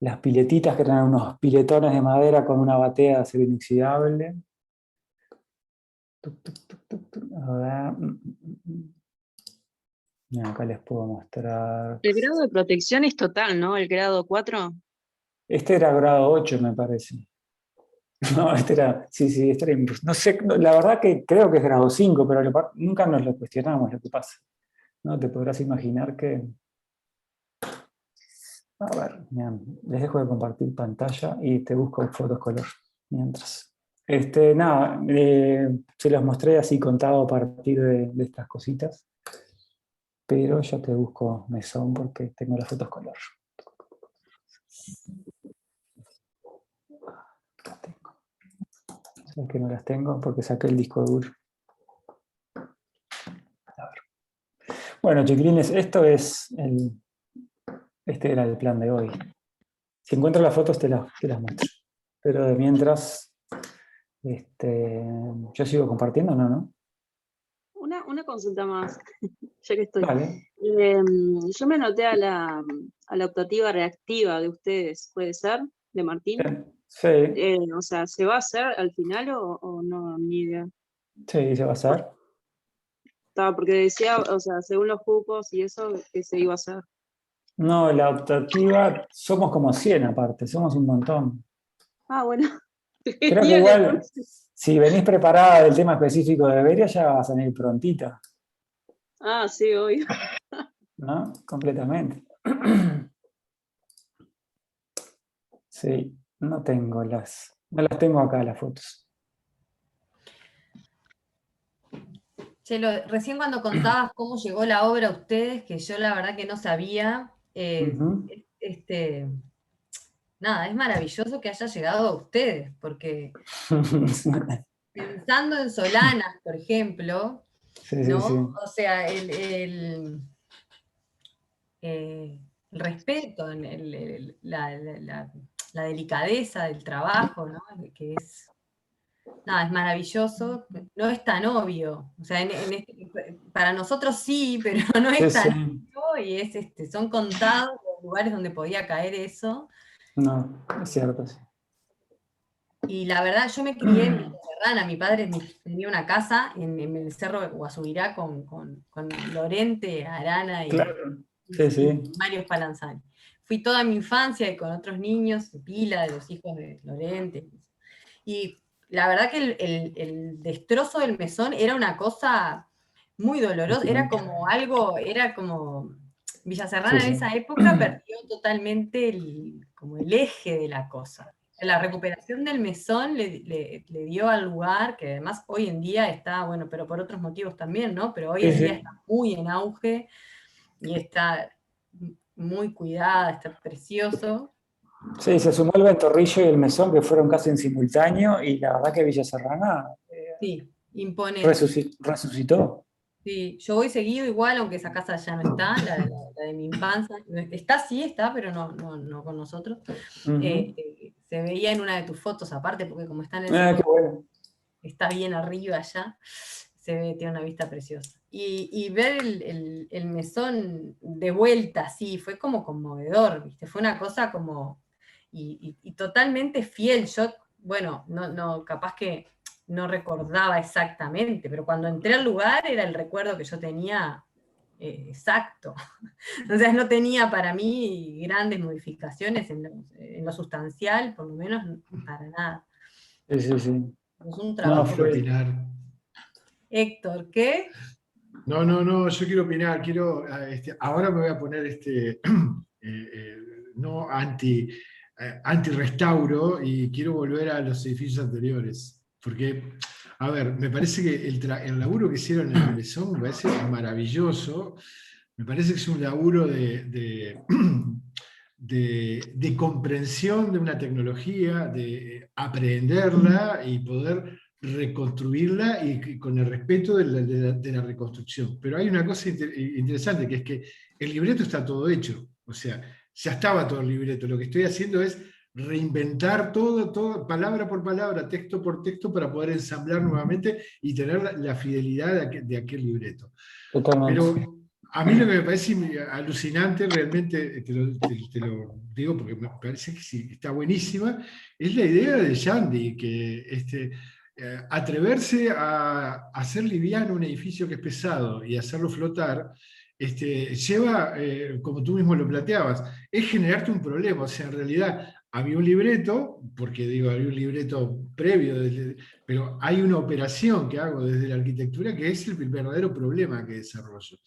Las piletitas, que eran unos piletones de madera con una batea de acero inoxidable. A ver. Mira, acá les puedo mostrar. El grado de protección es total, ¿no? El grado 4. Este era grado 8, me parece. No, este era, sí, este era, no sé, la verdad que creo que es grado 5, pero nunca nos lo cuestionamos lo que pasa. ¿No? Te podrás imaginar que... A ver, mira, les dejo de compartir pantalla y te busco fotos color mientras. Nada, se los mostré así contado a partir de estas cositas, pero ya te busco mesón porque tengo las fotos color. Las tengo. ¿Sabes que no las tengo? Porque saqué el disco duro. A ver. Bueno, chiquilines, este era el plan de hoy. Si encuentro las fotos te las muestro. Pero de mientras, yo sigo compartiendo, ¿no? Una consulta más, ya que estoy. Vale. Yo me anoté a la optativa reactiva de ustedes, ¿puede ser? De Martín. Sí, O sea, ¿se va a hacer al final o no? Ni idea. sí, se va a hacer. Estaba porque decía, o sea, según los cupos y eso, que se iba a hacer. No, la optativa, somos como 100 aparte, somos un montón. Ah, bueno. Creo que igual, si venís preparada del tema específico de Beria, ya vas a venir prontita, Ah, sí, obvio. ¿no? Completamente. Sí, no las tengo acá las fotos. Chelo, recién cuando contabas cómo llegó la obra a ustedes, que yo la verdad que no sabía, nada, es maravilloso que haya llegado a ustedes, porque pensando en Solanas, por ejemplo, Sí, ¿no? sí. O sea, el respeto, la delicadeza del trabajo, ¿no? Que es, nada, es maravilloso, no es tan obvio. O sea, para nosotros sí, pero no es Sí, tan sí. obvio y es, son contados los lugares donde podía caer eso. No, es cierto, sí. Y la verdad, yo me crié en Villa Serrana, mi padre tenía una casa en el Cerro Guasubirá con Lorente, Arana Claro, sí, sí. y Mario Spallanzani. Fui toda mi infancia y con otros niños, Pila, de los hijos de Lorente. Y la verdad que el destrozo del mesón era una cosa muy dolorosa, era como algo, era como... Villa Serrana Sí, en sí. esa época perdió totalmente como el eje de la cosa. La recuperación del mesón le dio al lugar, que además hoy en día está, bueno, pero por otros motivos también, ¿no? Pero hoy Sí, en día sí. está muy en auge y está muy cuidada, está precioso. Sí, se sumó el Ventorrillo y el Mesón, que fueron casi en simultáneo, y la verdad que Villa Serrana Sí, imponente. resucitó. Sí, yo voy seguido igual, aunque esa casa ya no está, la de mi infancia. Está, sí, está, pero no con nosotros. Se veía en una de tus fotos aparte, porque como está en el cerro, Qué bueno. está bien arriba allá, se ve, tiene una vista preciosa. Y ver el mesón de vuelta, sí, fue como conmovedor, ¿viste? Fue una cosa como... Y totalmente fiel. Yo, bueno, no, capaz que no recordaba exactamente, pero cuando entré al lugar era el recuerdo que yo tenía exacto. O sea, no tenía para mí grandes modificaciones en lo sustancial, por lo menos para nada. Sí, sí, sí. Es un No, trabajo. Quiero opinar. Héctor, ¿qué? No, yo quiero opinar, ahora me voy a poner no anti-restauro y quiero volver a los edificios anteriores. Porque, a ver, me parece que el laburo que hicieron en el mesón me parece maravilloso. Me parece que es un laburo de comprensión de una tecnología, de aprenderla y poder reconstruirla y con el respeto de la reconstrucción. Pero hay una cosa interesante, que es que el libreto está todo hecho, o sea, ya estaba todo el libreto. Lo que estoy haciendo es reinventar todo, palabra por palabra, texto por texto, para poder ensamblar nuevamente y tener la fidelidad de aquel libreto. Totalmente. Pero a mí lo que me parece alucinante, realmente, te lo digo porque me parece que sí, está buenísima, es la idea de Yandy, que atreverse a hacer liviano un edificio que es pesado y hacerlo flotar, lleva, como tú mismo lo planteabas, es generarte un problema. O sea, en realidad había un libreto, porque digo, había un libreto previo, pero hay una operación que hago desde la arquitectura que es el verdadero problema que desarrollo.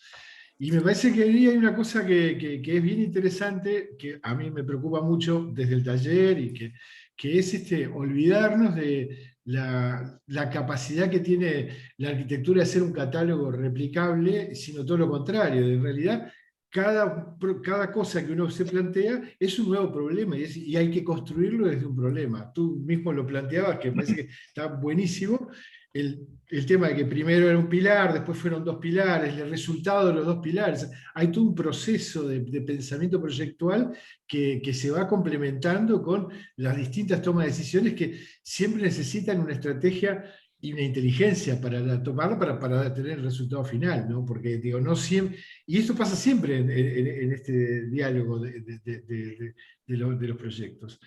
Y me parece que ahí hay una cosa que es bien interesante, que a mí me preocupa mucho desde el taller, y que es olvidarnos de la capacidad que tiene la arquitectura de ser un catálogo replicable, sino todo lo contrario. En realidad, cada cosa que uno se plantea es un nuevo problema, y hay que construirlo desde un problema. Tú mismo lo planteabas, que me parece que está buenísimo. El tema de que primero era un pilar, después fueron 2 pilares, el resultado de los 2 pilares. Hay todo un proceso de pensamiento proyectual que se va complementando con las distintas tomas de decisiones, que siempre necesitan una estrategia y una inteligencia para tomarla, para tener el resultado final, ¿no? Porque digo, no siempre, y esto pasa siempre en este diálogo de los proyectos.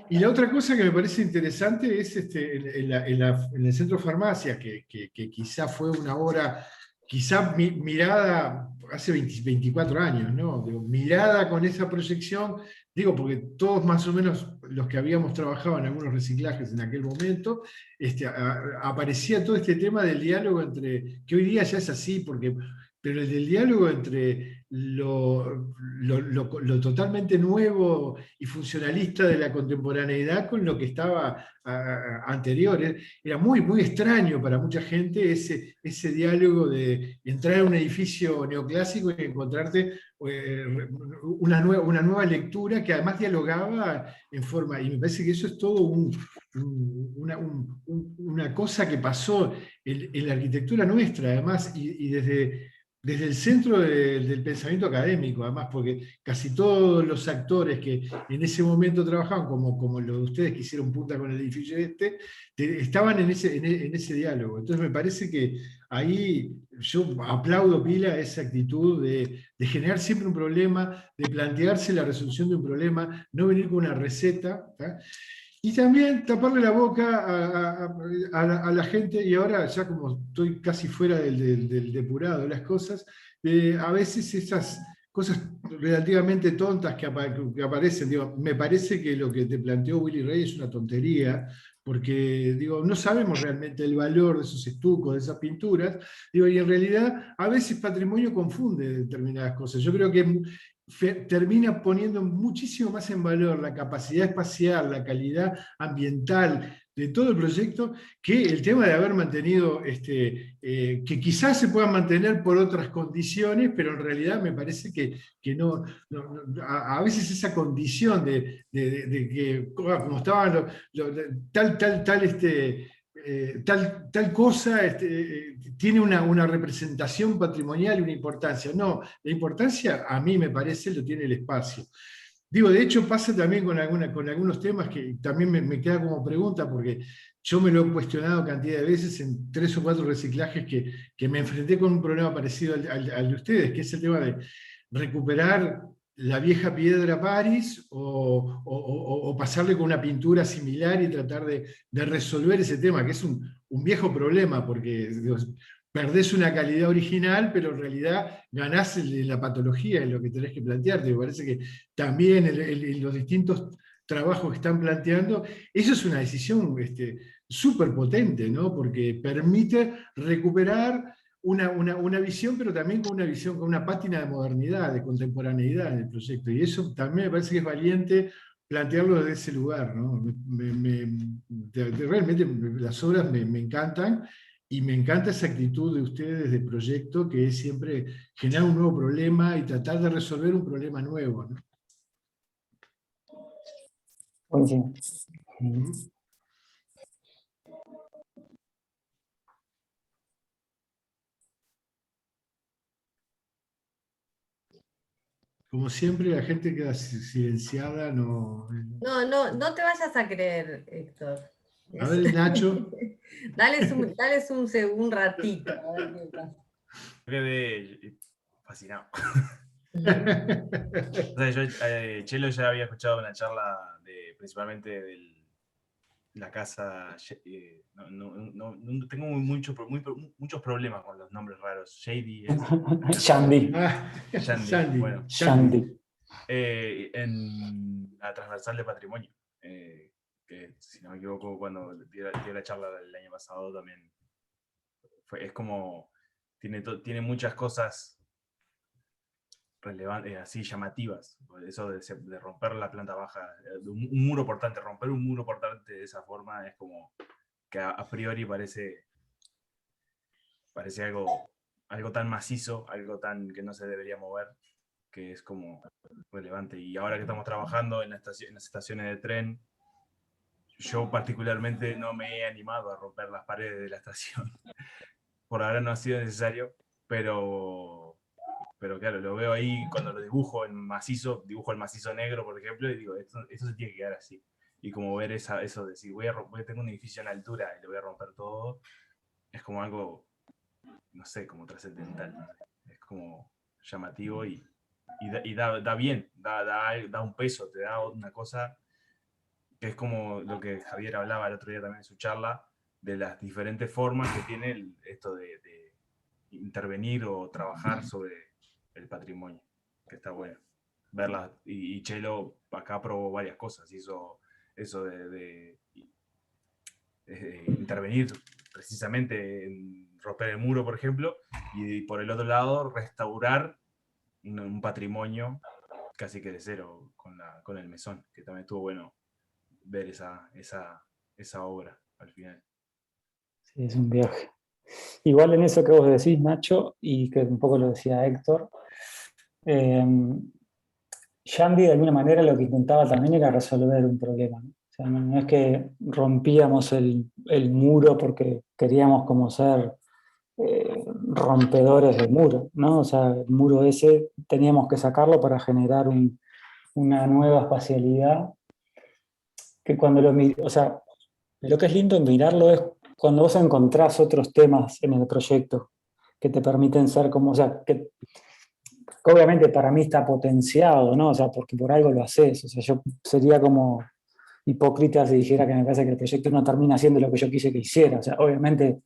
Y la otra cosa que me parece interesante es en el Centro Farmacia, que quizá fue una obra, quizá mirada hace 24 años, ¿no? Digo, mirada con esa proyección, digo, porque todos más o menos los que habíamos trabajado en algunos reciclajes en aquel momento, aparecía todo este tema del diálogo entre, que hoy día ya es así, pero el del diálogo entre lo totalmente nuevo y funcionalista de la contemporaneidad con lo que estaba anterior. Era muy, muy extraño para mucha gente ese diálogo de entrar a un edificio neoclásico y encontrarte una nueva lectura que además dialogaba en forma, y me parece que eso es todo una cosa que pasó en la arquitectura nuestra, además, y desde el centro del pensamiento académico, además, porque casi todos los actores que en ese momento trabajaban, como los de ustedes que hicieron punta con el edificio estaban en ese diálogo. Entonces me parece que ahí yo aplaudo pila esa actitud de generar siempre un problema, de plantearse la resolución de un problema, no venir con una receta, ¿tá? Y también taparle la boca a la gente, y ahora ya como estoy casi fuera del depurado de las cosas, a veces esas cosas relativamente tontas que aparecen, digo, me parece que lo que te planteó Willy Rey es una tontería, porque digo, no sabemos realmente el valor de esos estucos, de esas pinturas, digo, y en realidad a veces patrimonio confunde determinadas cosas. Yo creo que termina poniendo muchísimo más en valor la capacidad espacial, la calidad ambiental de todo el proyecto, que el tema de haber mantenido, que quizás se puedan mantener por otras condiciones, pero en realidad me parece que no, a veces esa condición de que, como estaban tal cosa tiene una representación patrimonial y una importancia. No, la importancia a mí me parece lo tiene el espacio. Digo, de hecho pasa también con algunos temas que también me queda como pregunta, porque yo me lo he cuestionado cantidad de veces en 3 o 4 reciclajes que me enfrenté con un problema parecido al de ustedes, que es el tema de recuperar la vieja piedra Paris o pasarle con una pintura similar y tratar de resolver ese tema, que es un viejo problema, porque digo, perdés una calidad original, pero en realidad ganás la patología en lo que tenés que plantearte. Me parece que también en los distintos trabajos que están planteando, eso es una decisión súper potente, ¿no? Porque permite recuperar una visión, pero también con una visión, con una pátina de modernidad, de contemporaneidad en el proyecto. Y eso también me parece que es valiente plantearlo desde ese lugar, ¿no? Realmente las obras me encantan, y me encanta esa actitud de ustedes de proyecto, que es siempre generar un nuevo problema y tratar de resolver un problema nuevo, ¿no? Buenísimo. Como siempre, la gente queda silenciada. No. No te vayas a creer, Héctor. A ver, Nacho. Dales un ratito. A ver qué pasa. Quedé fascinado. O sea, yo, Chelo ya había escuchado una charla principalmente de la casa. Tengo muchos problemas con los nombres raros. Shady. Shandy. Shandy. Bueno, Shandy. en la transversal de patrimonio. Que si no me equivoco, cuando dio la charla del año pasado también. Es como. Tiene muchas cosas relevantes, así llamativas. Eso de romper la planta baja, un muro portante, romper un muro portante de esa forma es como que a priori parece algo tan macizo, algo tan que no se debería mover, que es como relevante. Y ahora que estamos trabajando en las estaciones de tren, yo particularmente no me he animado a romper las paredes de la estación. Por ahora no ha sido necesario, pero claro, lo veo ahí cuando lo dibujo en macizo, dibujo el macizo negro, por ejemplo, y digo, esto se tiene que quedar así. Y como ver eso de decir, tengo un edificio en altura y lo voy a romper todo, es como algo, no sé, como trascendental. Es como llamativo y da bien, da un peso, te da una cosa que es como lo que Javier hablaba el otro día también en su charla, de las diferentes formas que tiene esto de intervenir o trabajar sobre el patrimonio, que está bueno. Verlas, y Chelo acá probó varias cosas, hizo eso de intervenir precisamente en romper el muro, por ejemplo, y por el otro lado restaurar un patrimonio casi que de cero con el mesón, que también estuvo bueno ver esa obra al final. Sí, es un viaje. Igual en eso que vos decís, Nacho, y que un poco lo decía Héctor, Shandy de alguna manera lo que intentaba también era resolver un problema, ¿no? O sea, no es que rompíamos el muro porque queríamos como ser rompedores del muro, ¿no? O sea, el muro ese teníamos que sacarlo para generar una nueva espacialidad que cuando o sea, lo que es lindo mirarlo es cuando vos encontrás otros temas en el proyecto que te permiten ser como, o sea, que obviamente para mí está potenciado, ¿no? O sea, porque por algo lo haces. O sea, yo sería como hipócrita si dijera que me parece que el proyecto no termina siendo lo que yo quise que hiciera. O sea, obviamente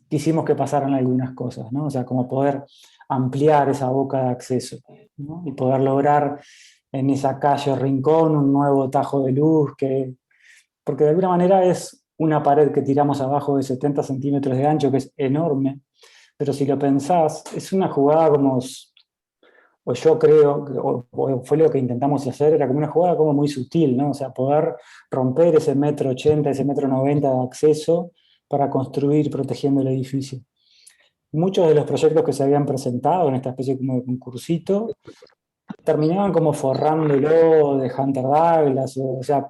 quisimos que pasaran algunas cosas, ¿no? O sea, como poder ampliar esa boca de acceso, ¿no? Y poder lograr en esa calle o rincón un nuevo tajo de luz, porque de alguna manera es una pared que tiramos abajo de 70 centímetros de ancho, que es enorme, pero si lo pensás, es una jugada como, o yo creo, o fue lo que intentamos hacer, era como una jugada como muy sutil, ¿no? O sea, poder romper ese 1,80 m, ese 1,90 m de acceso para construir protegiendo el edificio. Muchos de los proyectos que se habían presentado en esta especie como de concursito terminaban como forrándolo de Hunter Douglas, o sea,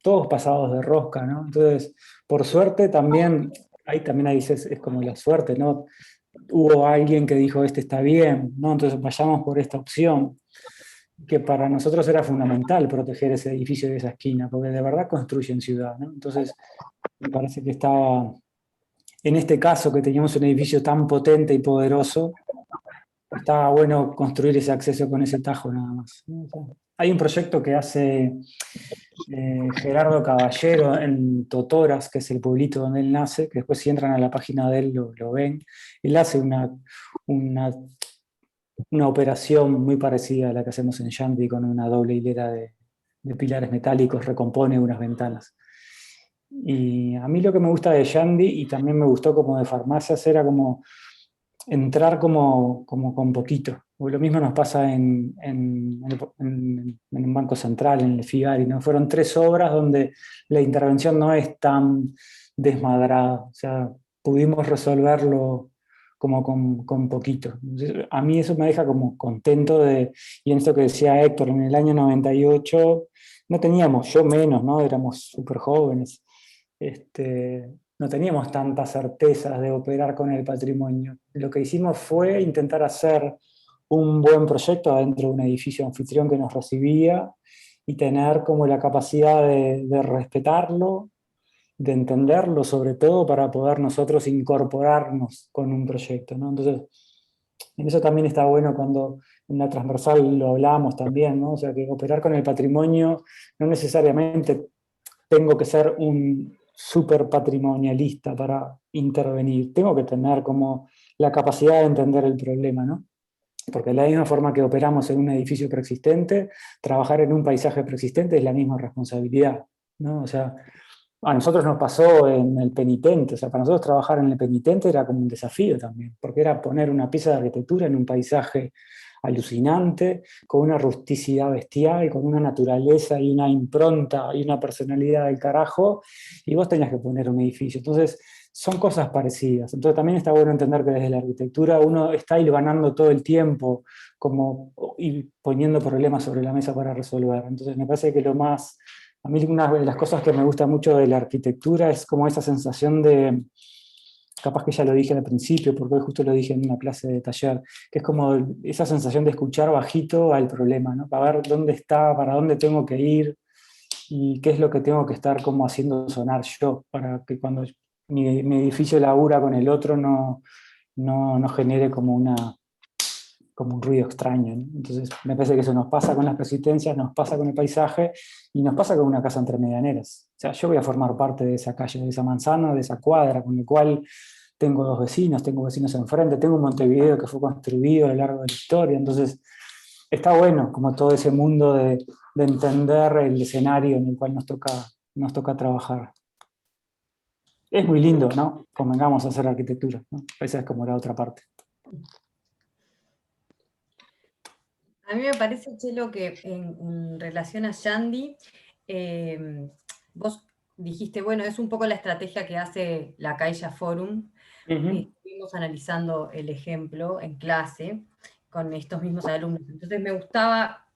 todos pasados de rosca, ¿no? Entonces, por suerte también ahí es como la suerte, ¿no? Hubo alguien que dijo, este está bien, ¿no? Entonces vayamos por esta opción, que para nosotros era fundamental proteger ese edificio de esa esquina, porque de verdad construyen ciudad, ¿no? Entonces, me parece que estaba, en este caso que teníamos un edificio tan potente y poderoso, estaba bueno construir ese acceso con ese tajo nada más, ¿no? O sea, hay un proyecto que hace Gerardo Caballero en Totoras, que es el pueblito donde él nace, que después si entran a la página de él lo ven. Él hace una operación muy parecida a la que hacemos en Shandy, con una doble hilera de pilares metálicos, recompone unas ventanas. Y a mí lo que me gusta de Shandy, y también me gustó como de Farmacias, era como entrar como con poquito. O lo mismo nos pasa en un Banco Central, en el Figari, ¿no? Fueron 3 obras donde la intervención no es tan desmadrada. O sea, pudimos resolverlo como con poquito. Entonces, a mí eso me deja como contento y en esto que decía Héctor, en el año 98 no teníamos, yo menos, ¿no? Éramos súper jóvenes. No teníamos tantas certezas de operar con el patrimonio. Lo que hicimos fue intentar hacer un buen proyecto adentro de un edificio anfitrión que nos recibía y tener como la capacidad de respetarlo, de entenderlo sobre todo para poder nosotros incorporarnos con un proyecto, ¿no? Entonces, en eso también está bueno cuando en la transversal lo hablábamos también, ¿no? O sea, que operar con el patrimonio no necesariamente tengo que ser un súper patrimonialista para intervenir, tengo que tener como la capacidad de entender el problema, ¿no? Porque de la misma forma que operamos en un edificio preexistente, trabajar en un paisaje preexistente es la misma responsabilidad, ¿no? O sea, a nosotros nos pasó en el penitente, o sea, para nosotros trabajar en el penitente era como un desafío también, porque era poner una pieza de arquitectura en un paisaje alucinante, con una rusticidad bestial, con una naturaleza y una impronta y una personalidad del carajo, y vos tenías que poner un edificio. Entonces, son cosas parecidas. Entonces, también está bueno entender que desde la arquitectura uno está hilvanando todo el tiempo, como, y poniendo problemas sobre la mesa para resolver. Entonces, me parece que lo más... A mí una de las cosas que me gusta mucho de la arquitectura es como esa sensación de, capaz que ya lo dije al principio, porque hoy justo lo dije en una clase de taller, que es como esa sensación de escuchar bajito al problema, ¿no? Para ver dónde está, para dónde tengo que ir y qué es lo que tengo que estar como haciendo sonar yo, para que cuando mi edificio labura con el otro no genere como un ruido extraño, ¿no? Entonces me parece que eso nos pasa con las persistencias, nos pasa con el paisaje y nos pasa con una casa entre medianeras. O sea, yo voy a formar parte de esa calle, de esa manzana, de esa cuadra, con el cual tengo dos vecinos, tengo vecinos enfrente, tengo un Montevideo que fue construido a lo largo de la historia, entonces está bueno como todo ese mundo de entender el escenario en el cual nos toca trabajar. Es muy lindo, ¿no? Convengamos a hacer arquitectura, ¿no? Esa es como la otra parte. A mí me parece, Chelo, que en relación a Yandy, vos dijiste, bueno, es un poco la estrategia que hace la Caixa Forum. Estuvimos analizando el ejemplo en clase con estos mismos alumnos. Entonces me gustaba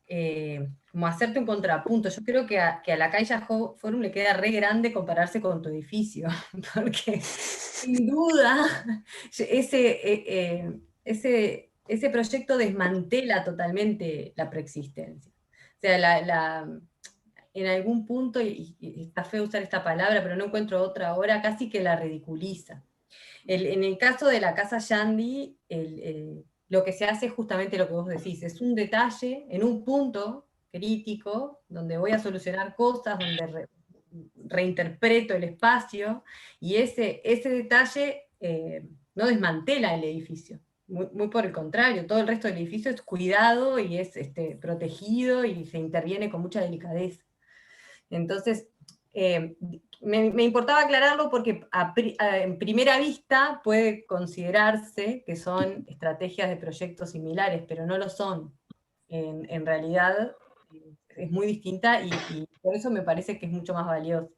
como hacerte un contrapunto. Yo creo que a la Caixa Forum le queda re grande compararse con tu edificio, porque sin duda ese proyecto desmantela totalmente la preexistencia. O sea, en algún punto, y está feo usar esta palabra, pero no encuentro otra ahora, casi que la ridiculiza. En el caso de la casa Yandy, lo que se hace es justamente lo que vos decís, es un detalle en un punto crítico, donde voy a solucionar cosas, donde reinterpreto el espacio, y ese detalle no desmantela el edificio. Muy por el contrario, todo el resto del edificio es cuidado y es protegido y se interviene con mucha delicadeza. Entonces, me importaba aclararlo porque en primera vista puede considerarse que son estrategias de proyectos similares, pero no lo son. En realidad es muy distinta y por eso me parece que es mucho más valioso.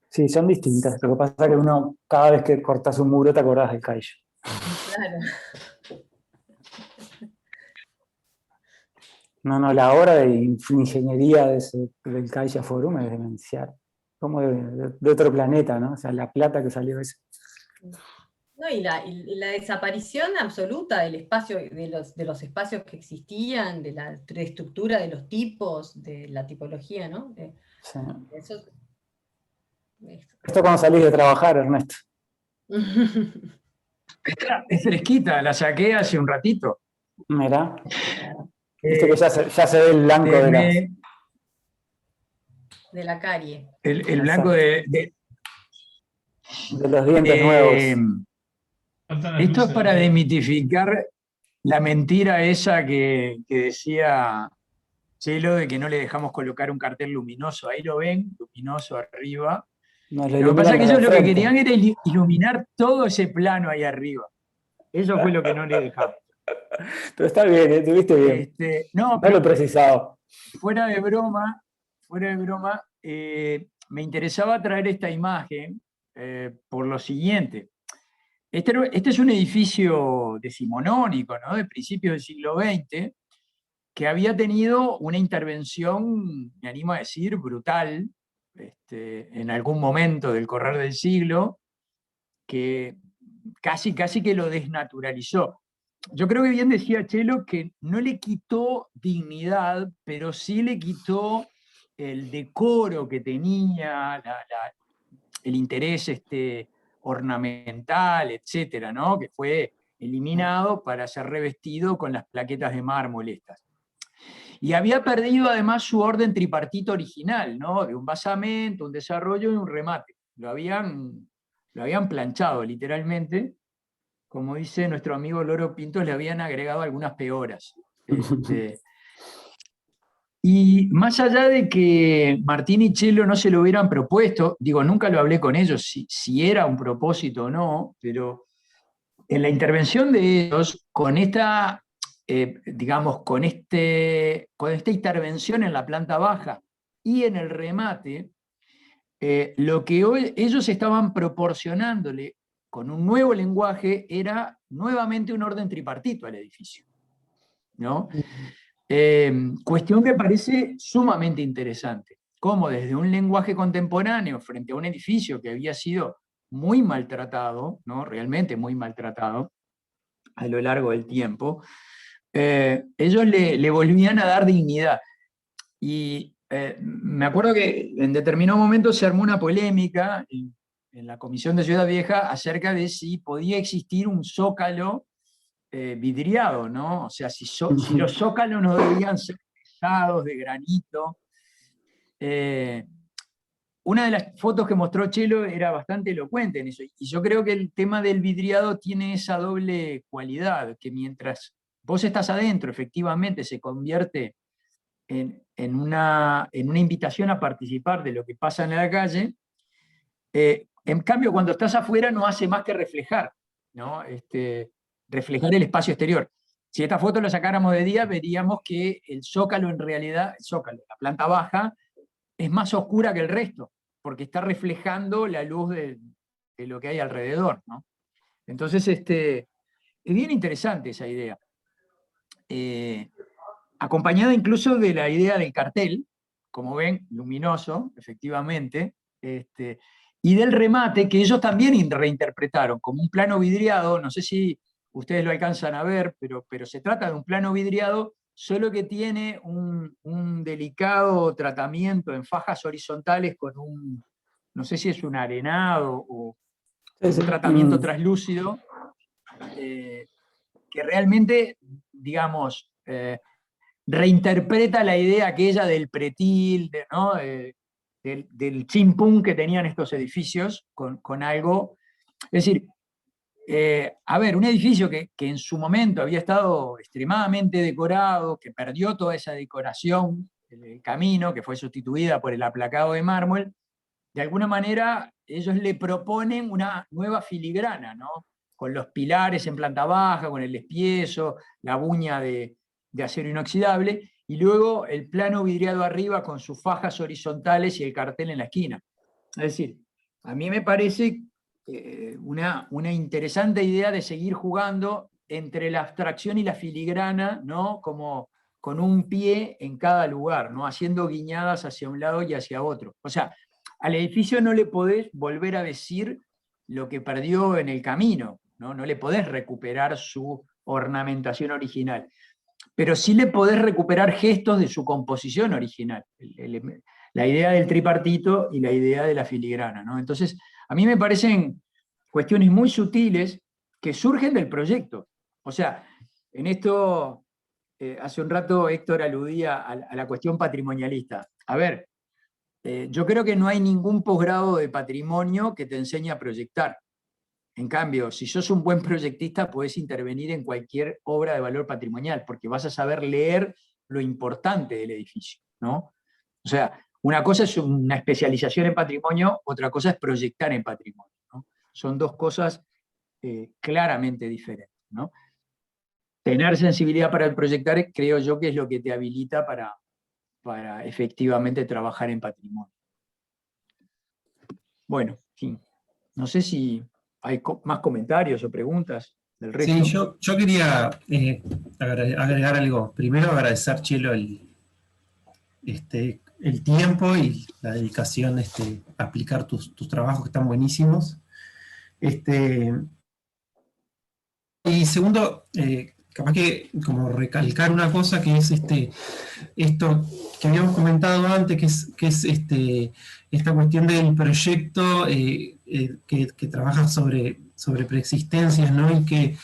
Sí, son distintas. Lo que pasa es que uno, cada vez que cortas un muro, te acordás del Caixa. Claro. No, la obra de ingeniería del Caixa Forum es demencial. Como de otro planeta, ¿no? O sea, la plata que salió eso. No, y la desaparición absoluta del espacio, de los espacios que existían, de la estructura de los tipos, de la tipología, ¿no? Sí. Eso Esto cuando salís de trabajar, Ernesto. Es fresquita, la saqué hace un ratito. Mirá. Viste que ya se ve el blanco de la carie. El blanco de los dientes nuevos. Esto es para desmitificar la mentira esa que decía Chelo de que no le dejamos colocar un cartel luminoso. Ahí lo ven, luminoso arriba. Lo que pasa es que ellos lo que querían era iluminar todo ese plano ahí arriba. Eso fue lo que no le dejamos. Pero está bien, estuviste bien. No lo he precisado. Fuera de broma, me interesaba traer esta imagen por lo siguiente. Este es un edificio decimonónico, ¿no? De principios del siglo XX, que había tenido una intervención, me animo a decir, brutal, en algún momento del correr del siglo, que casi que lo desnaturalizó. yo creo que bien decía Chelo que no le quitó dignidad, pero sí le quitó el decoro que tenía, el interés ornamental, etcétera, ¿no? Que fue eliminado para ser revestido con las plaquetas de mármol estas. Y había perdido además su orden tripartito original, ¿no? De un basamento, un desarrollo y un remate. Lo habían planchado literalmente. Como dice nuestro amigo Loro Pintos, le habían agregado algunas peoras. Y más allá de que Martín y Chelo no se lo hubieran propuesto, digo, nunca lo hablé con ellos si era un propósito o no, pero en la intervención de ellos, con esta, digamos, con esta intervención en la planta baja y en el remate, lo que ellos estaban proporcionándole con un nuevo lenguaje era nuevamente un orden tripartito al edificio, ¿no? Cuestión que parece sumamente interesante, cómo desde un lenguaje contemporáneo frente a un edificio que había sido muy maltratado, ¿no? Realmente muy maltratado a lo largo del tiempo, ellos le volvían a dar dignidad. Y me acuerdo que en determinado momento se armó una polémica en la Comisión de Ciudad Vieja acerca de si podía existir un zócalo vidriado, ¿no? O sea, si los zócalos no debían ser pesados de granito. Una de las fotos que mostró Chelo era bastante elocuente en eso, y yo creo que el tema del vidriado tiene esa doble cualidad, que mientras vos estás adentro, efectivamente se convierte en una invitación a participar de lo que pasa en la calle. En cambio, cuando estás afuera no hace más que reflejar, ¿no? Reflejar el espacio exterior. Si esta foto la sacáramos de día, veríamos que el zócalo en realidad, la planta baja, es más oscura que el resto, porque está reflejando la luz de lo que hay alrededor, ¿no? Entonces, es bien interesante esa idea. Acompañada incluso de la idea del cartel, como ven, luminoso, efectivamente, y del remate, que ellos también reinterpretaron como un plano vidriado, no sé si ustedes lo alcanzan a ver, pero se trata de un plano vidriado, solo que tiene un delicado tratamiento en fajas horizontales con no sé si es un arenado o un tratamiento translúcido, que realmente, digamos, reinterpreta la idea aquella del pretil, ¿no? Del chimpún que tenían estos edificios con algo. Es decir, a ver, un edificio que en su momento había estado extremadamente decorado, que perdió toda esa decoración en el camino, que fue sustituida por el aplacado de mármol, de alguna manera ellos le proponen una nueva filigrana, ¿no? Con los pilares en planta baja, con el espiezo, la buña de acero inoxidable, y luego el plano vidriado arriba con sus fajas horizontales y el cartel en la esquina. Es decir, a mí me parece una interesante idea de seguir jugando entre la abstracción y la filigrana, ¿no? Como con un pie en cada lugar, ¿no? Haciendo guiñadas hacia un lado y hacia otro. O sea, al edificio no le podés volver a decir lo que perdió en el camino, ¿no? No le podés recuperar su ornamentación original, pero sí le podés recuperar gestos de su composición original, la idea del tripartito y la idea de la filigrana, ¿no? Entonces, a mí me parecen cuestiones muy sutiles que surgen del proyecto. O sea, en esto, hace un rato Héctor aludía a la cuestión patrimonialista. A ver, yo creo que no hay ningún posgrado de patrimonio que te enseñe a proyectar. En cambio, si sos un buen proyectista, podés intervenir en cualquier obra de valor patrimonial, porque vas a saber leer lo importante del edificio, ¿no? O sea, una cosa es una especialización en patrimonio, otra cosa es proyectar en patrimonio, ¿no? Son dos cosas claramente diferentes, ¿no? Tener sensibilidad para el proyectar, creo yo que es lo que te habilita para efectivamente trabajar en patrimonio. Bueno, en fin, no sé si hay más comentarios o preguntas del resto. Sí, yo quería agregar algo. Primero agradecer, Chelo, el tiempo y la dedicación a aplicar tus trabajos que están buenísimos. Y segundo, capaz que como recalcar una cosa que es esto que habíamos comentado antes, que es esta cuestión del proyecto que trabaja sobre preexistencias, ¿no? Y que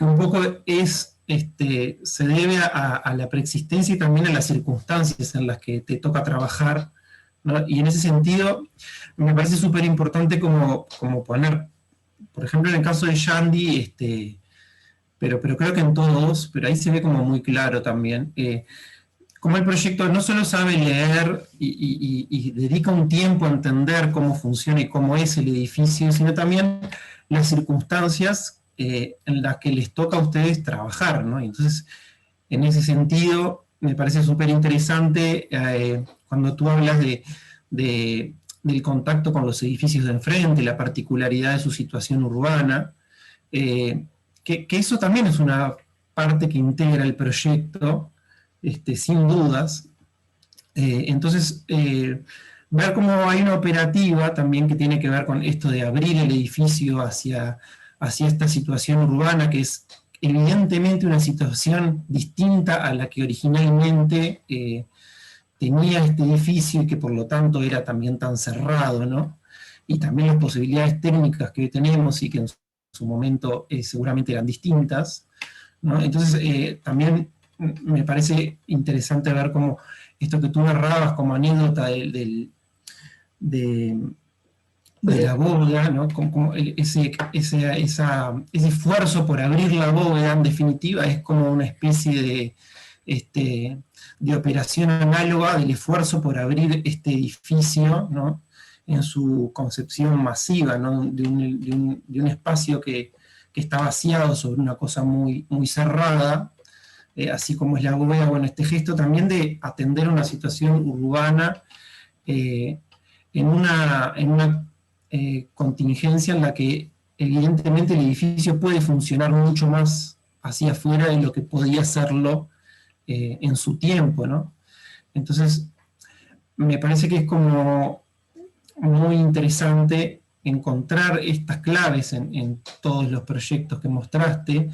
un poco se debe a la preexistencia y también a las circunstancias en las que te toca trabajar, ¿no? Y en ese sentido me parece súper importante como poner, por ejemplo, en el caso de Yandy, pero creo que en todos, pero ahí se ve como muy claro también, como el proyecto no solo sabe leer y dedica un tiempo a entender cómo funciona y cómo es el edificio, sino también las circunstancias en las que les toca a ustedes trabajar, ¿no? Y entonces, en ese sentido, me parece súper interesante cuando tú hablas del contacto con los edificios de enfrente, la particularidad de su situación urbana, que eso también es una parte que integra el proyecto, sin dudas. Entonces, ver cómo hay una operativa también que tiene que ver con esto de abrir el edificio hacia esta situación urbana, que es evidentemente una situación distinta a la que originalmente tenía este edificio y que por lo tanto era también tan cerrado, ¿no? Y también las posibilidades técnicas que hoy tenemos y que en su momento seguramente eran distintas, ¿no? Entonces, también me parece interesante ver cómo esto que tú narrabas como anécdota de la bóveda, ¿no? Como ese esfuerzo por abrir la bóveda, en definitiva, es como una especie de operación análoga del esfuerzo por abrir este edificio, ¿no? En su concepción masiva, ¿no? de un espacio que está vaciado sobre una cosa muy, muy cerrada, así como es la bóveda. Bueno, este gesto también de atender una situación urbana en una contingencia en la que evidentemente el edificio puede funcionar mucho más hacia afuera de lo que podía hacerlo en su tiempo, ¿no? Entonces, me parece que es como muy interesante encontrar estas claves en todos los proyectos que mostraste,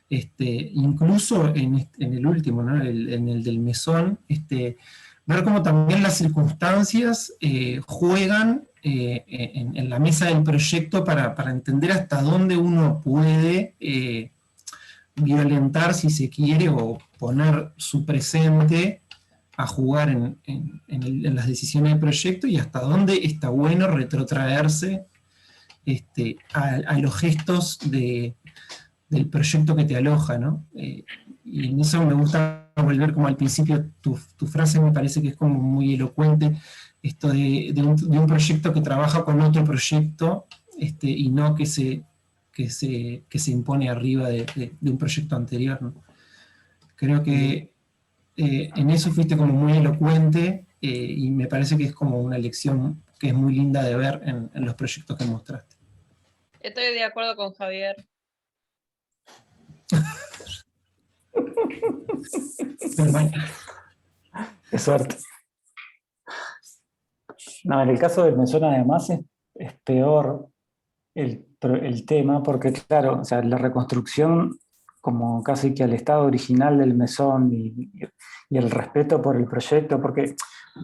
incluso en el último, ¿no? En el del mesón, ver cómo también las circunstancias juegan en la mesa del proyecto para entender hasta dónde uno puede violentar, si se quiere, o poner su presente a jugar en las decisiones del proyecto, y hasta dónde está bueno retrotraerse a los gestos del proyecto que te aloja, ¿no? Y en eso me gusta volver como al principio, tu frase me parece que es como muy elocuente, esto de un proyecto que trabaja con otro proyecto, y no que se impone arriba de un proyecto anterior, ¿no? Creo que en eso fuiste como muy elocuente, y me parece que es como una lección que es muy linda de ver en los proyectos que mostraste. Estoy de acuerdo con Javier. Qué suerte. No, en el caso del mesón además es peor el tema, porque claro, o sea, la reconstrucción como casi que al estado original del mesón y el respeto por el proyecto, porque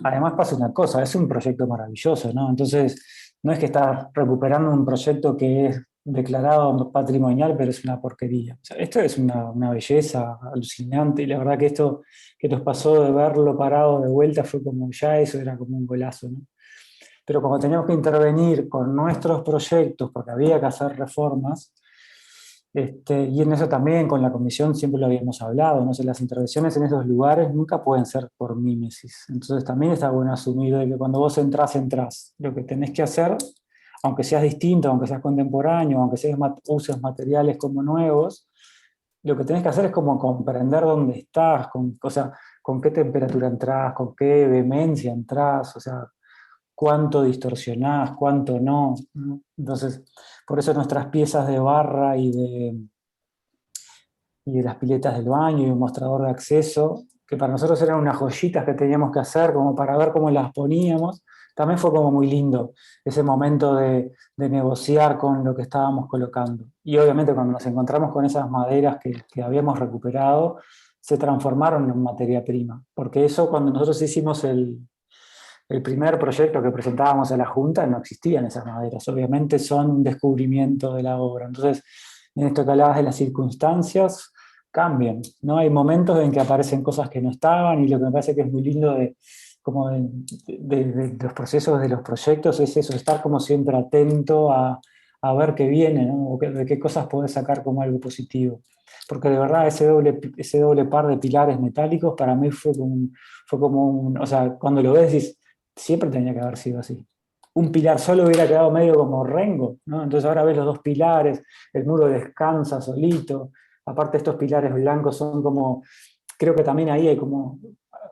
además pasa una cosa, es un proyecto maravilloso, ¿no? Entonces, no es que estás recuperando un proyecto que es declarado patrimonial, pero es una porquería. O sea, esto es una belleza alucinante, y la verdad que esto que nos pasó de verlo parado de vuelta fue como, ya eso era como un golazo, ¿no? Pero como teníamos que intervenir con nuestros proyectos, porque había que hacer reformas, y en eso también con la comisión siempre lo habíamos hablado, ¿no? O sea, las intervenciones en esos lugares nunca pueden ser por mímesis. Entonces también está bueno asumir de que cuando vos entrás. Lo que tenés que hacer, aunque seas distinto, aunque seas contemporáneo, aunque uses materiales como nuevos, lo que tenés que hacer es como comprender dónde estás, o sea, con qué temperatura entrás, con qué vehemencia entrás, o sea, cuánto distorsionás, cuánto no. Entonces, por eso nuestras piezas de barra y de las piletas del baño y un mostrador de acceso, que para nosotros eran unas joyitas que teníamos que hacer como para ver cómo las poníamos, también fue como muy lindo ese momento de negociar con lo que estábamos colocando. Y obviamente cuando nos encontramos con esas maderas que habíamos recuperado, se transformaron en materia prima. Porque eso, cuando nosotros hicimos el primer proyecto que presentábamos a la Junta, no existían esas maderas. Obviamente son un descubrimiento de la obra. Entonces, en esto que hablabas de las circunstancias, cambian, ¿no? Hay momentos en que aparecen cosas que no estaban, y lo que me parece que es muy lindo de los procesos de los proyectos es eso, estar como siempre atento a ver qué viene, ¿no? De qué cosas podés sacar como algo positivo. Porque de verdad ese doble par de pilares metálicos para mí fue como o sea, cuando lo ves decís, siempre tenía que haber sido así. Un pilar solo hubiera quedado medio como rengo, ¿no? Entonces ahora ves los dos pilares, el muro descansa solito, aparte estos pilares blancos son como, creo que también ahí hay como,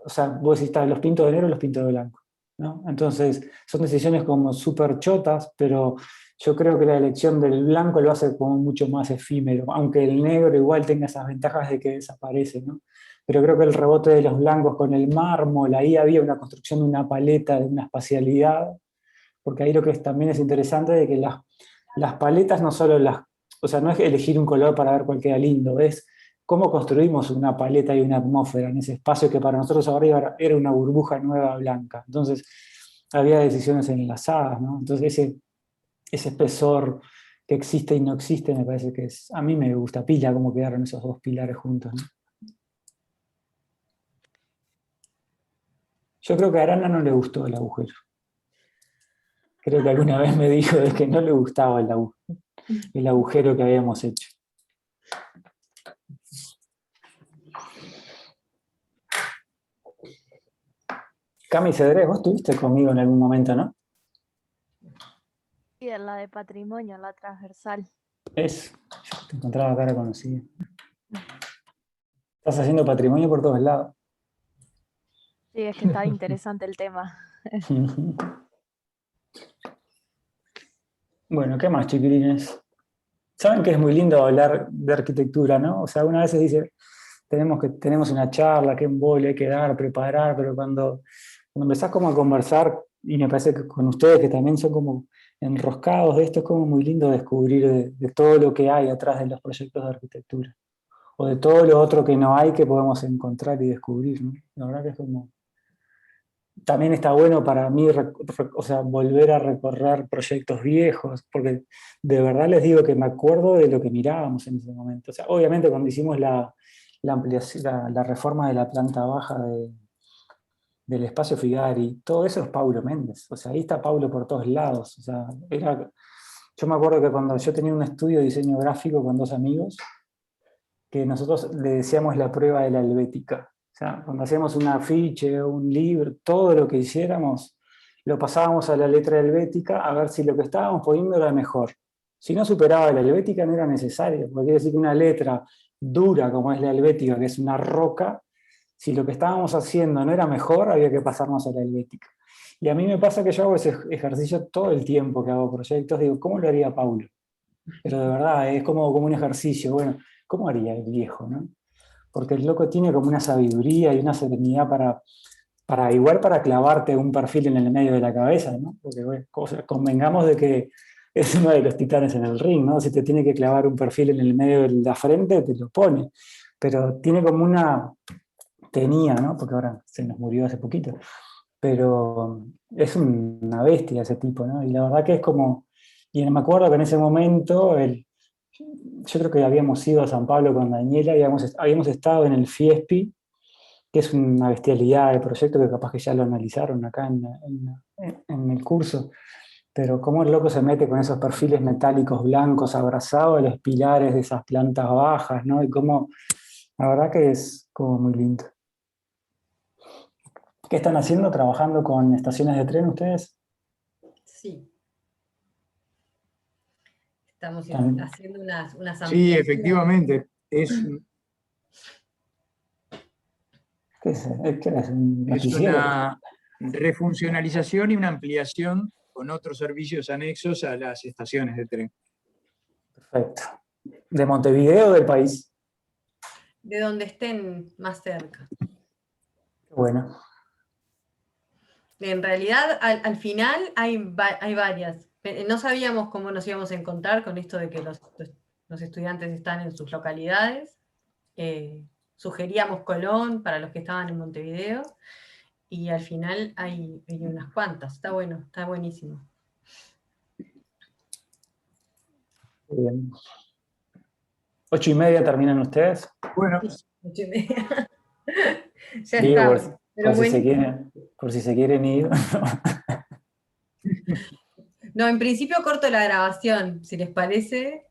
o sea, vos decís, los pintos de negro y los pintos de blanco, ¿no? Entonces son decisiones como súper chotas, pero yo creo que la elección del blanco lo hace como mucho más efímero, aunque el negro igual tenga esas ventajas de que desaparece, ¿no? Pero creo que el rebote de los blancos con el mármol, ahí había una construcción de una paleta, de una espacialidad, porque ahí lo que también es interesante de que las paletas no solo o sea, no es elegir un color para ver cuál queda lindo, es cómo construimos una paleta y una atmósfera en ese espacio que para nosotros ahora era una burbuja nueva blanca. Entonces había decisiones enlazadas, ¿no? Entonces ese espesor que existe y no existe me parece que a mí me gusta pila cómo quedaron esos dos pilares juntos, ¿no? Yo creo que a Arana no le gustó el agujero. Creo que alguna vez me dijo de que no le gustaba el agujero que habíamos hecho. Cami Cedrés, vos estuviste conmigo en algún momento, ¿no? Sí, en la de patrimonio, la transversal. Yo te encontraba cara conocida. Estás haciendo patrimonio por todos lados. Sí, es que está interesante el tema. Bueno, ¿qué más, chiquilines? Saben que es muy lindo hablar de arquitectura, ¿no? O sea, una vez se dice, tenemos una charla, qué embole hay que dar, preparar, pero cuando empezás como a conversar, y me parece que con ustedes que también son como enroscados de esto, es como muy lindo descubrir de todo lo que hay atrás de los proyectos de arquitectura, o de todo lo otro que no hay que podemos encontrar y descubrir, ¿no? La verdad que es como... También está bueno para mí, o sea, volver a recorrer proyectos viejos, porque de verdad les digo que me acuerdo de lo que mirábamos en ese momento. O sea, obviamente cuando hicimos la ampliación, la reforma de la planta baja del espacio Figari, todo eso es Paulo Méndez. O sea, ahí está Paulo por todos lados. O sea, yo me acuerdo que cuando yo tenía un estudio de diseño gráfico con dos amigos, que nosotros le decíamos la prueba de la helvética. O sea, cuando hacíamos un afiche o un libro, todo lo que hiciéramos, lo pasábamos a la letra helvética a ver si lo que estábamos poniendo era mejor. Si no superaba la helvética no era necesario, porque quiere decir que una letra dura como es la helvética, que es una roca, si lo que estábamos haciendo no era mejor, había que pasarnos a la helvética. Y a mí me pasa que yo hago ese ejercicio todo el tiempo que hago proyectos, digo, ¿cómo lo haría Paulo? Pero de verdad, es como un ejercicio, bueno, ¿cómo haría el viejo, no? Porque el loco tiene como una sabiduría y una serenidad igual para clavarte un perfil en el medio de la cabeza, ¿no? Porque bueno, convengamos de que es uno de los titanes en el ring, ¿no? Si te tiene que clavar un perfil en el medio de la frente, te lo pone. Pero tiene como tenía, ¿no? Porque ahora se nos murió hace poquito. Pero es una bestia ese tipo, ¿no? Y la verdad que es como... Y me acuerdo que en ese momento yo creo que habíamos ido a San Pablo con Daniela y habíamos estado en el Fiespi, que es una bestialidad de proyecto que capaz que ya lo analizaron acá en el curso, pero cómo el loco se mete con esos perfiles metálicos blancos abrazados a los pilares de esas plantas bajas, ¿no? Y cómo, la verdad que es como muy lindo. ¿Qué están haciendo? ¿Trabajando con estaciones de tren ustedes? Sí. Estamos También. haciendo unas ampliaciones. Sí, efectivamente. ¿Qué es? ¿Qué es? ¿Un Es noticiero? una refuncionalización y una ampliación con otros servicios anexos a las estaciones de tren. Perfecto. ¿De Montevideo o del país? De donde estén más cerca. Bueno. En realidad, al final hay varias. No sabíamos cómo nos íbamos a encontrar con esto de que los estudiantes están en sus localidades. Sugeríamos Colón para los que estaban en Montevideo, y al final hay unas cuantas. Está bueno, está buenísimo. Bien. 8:30 terminan ustedes. Bueno, 8:30. Ya Digo, está. Pero por si se quieren ir. No, en principio corto la grabación, si les parece.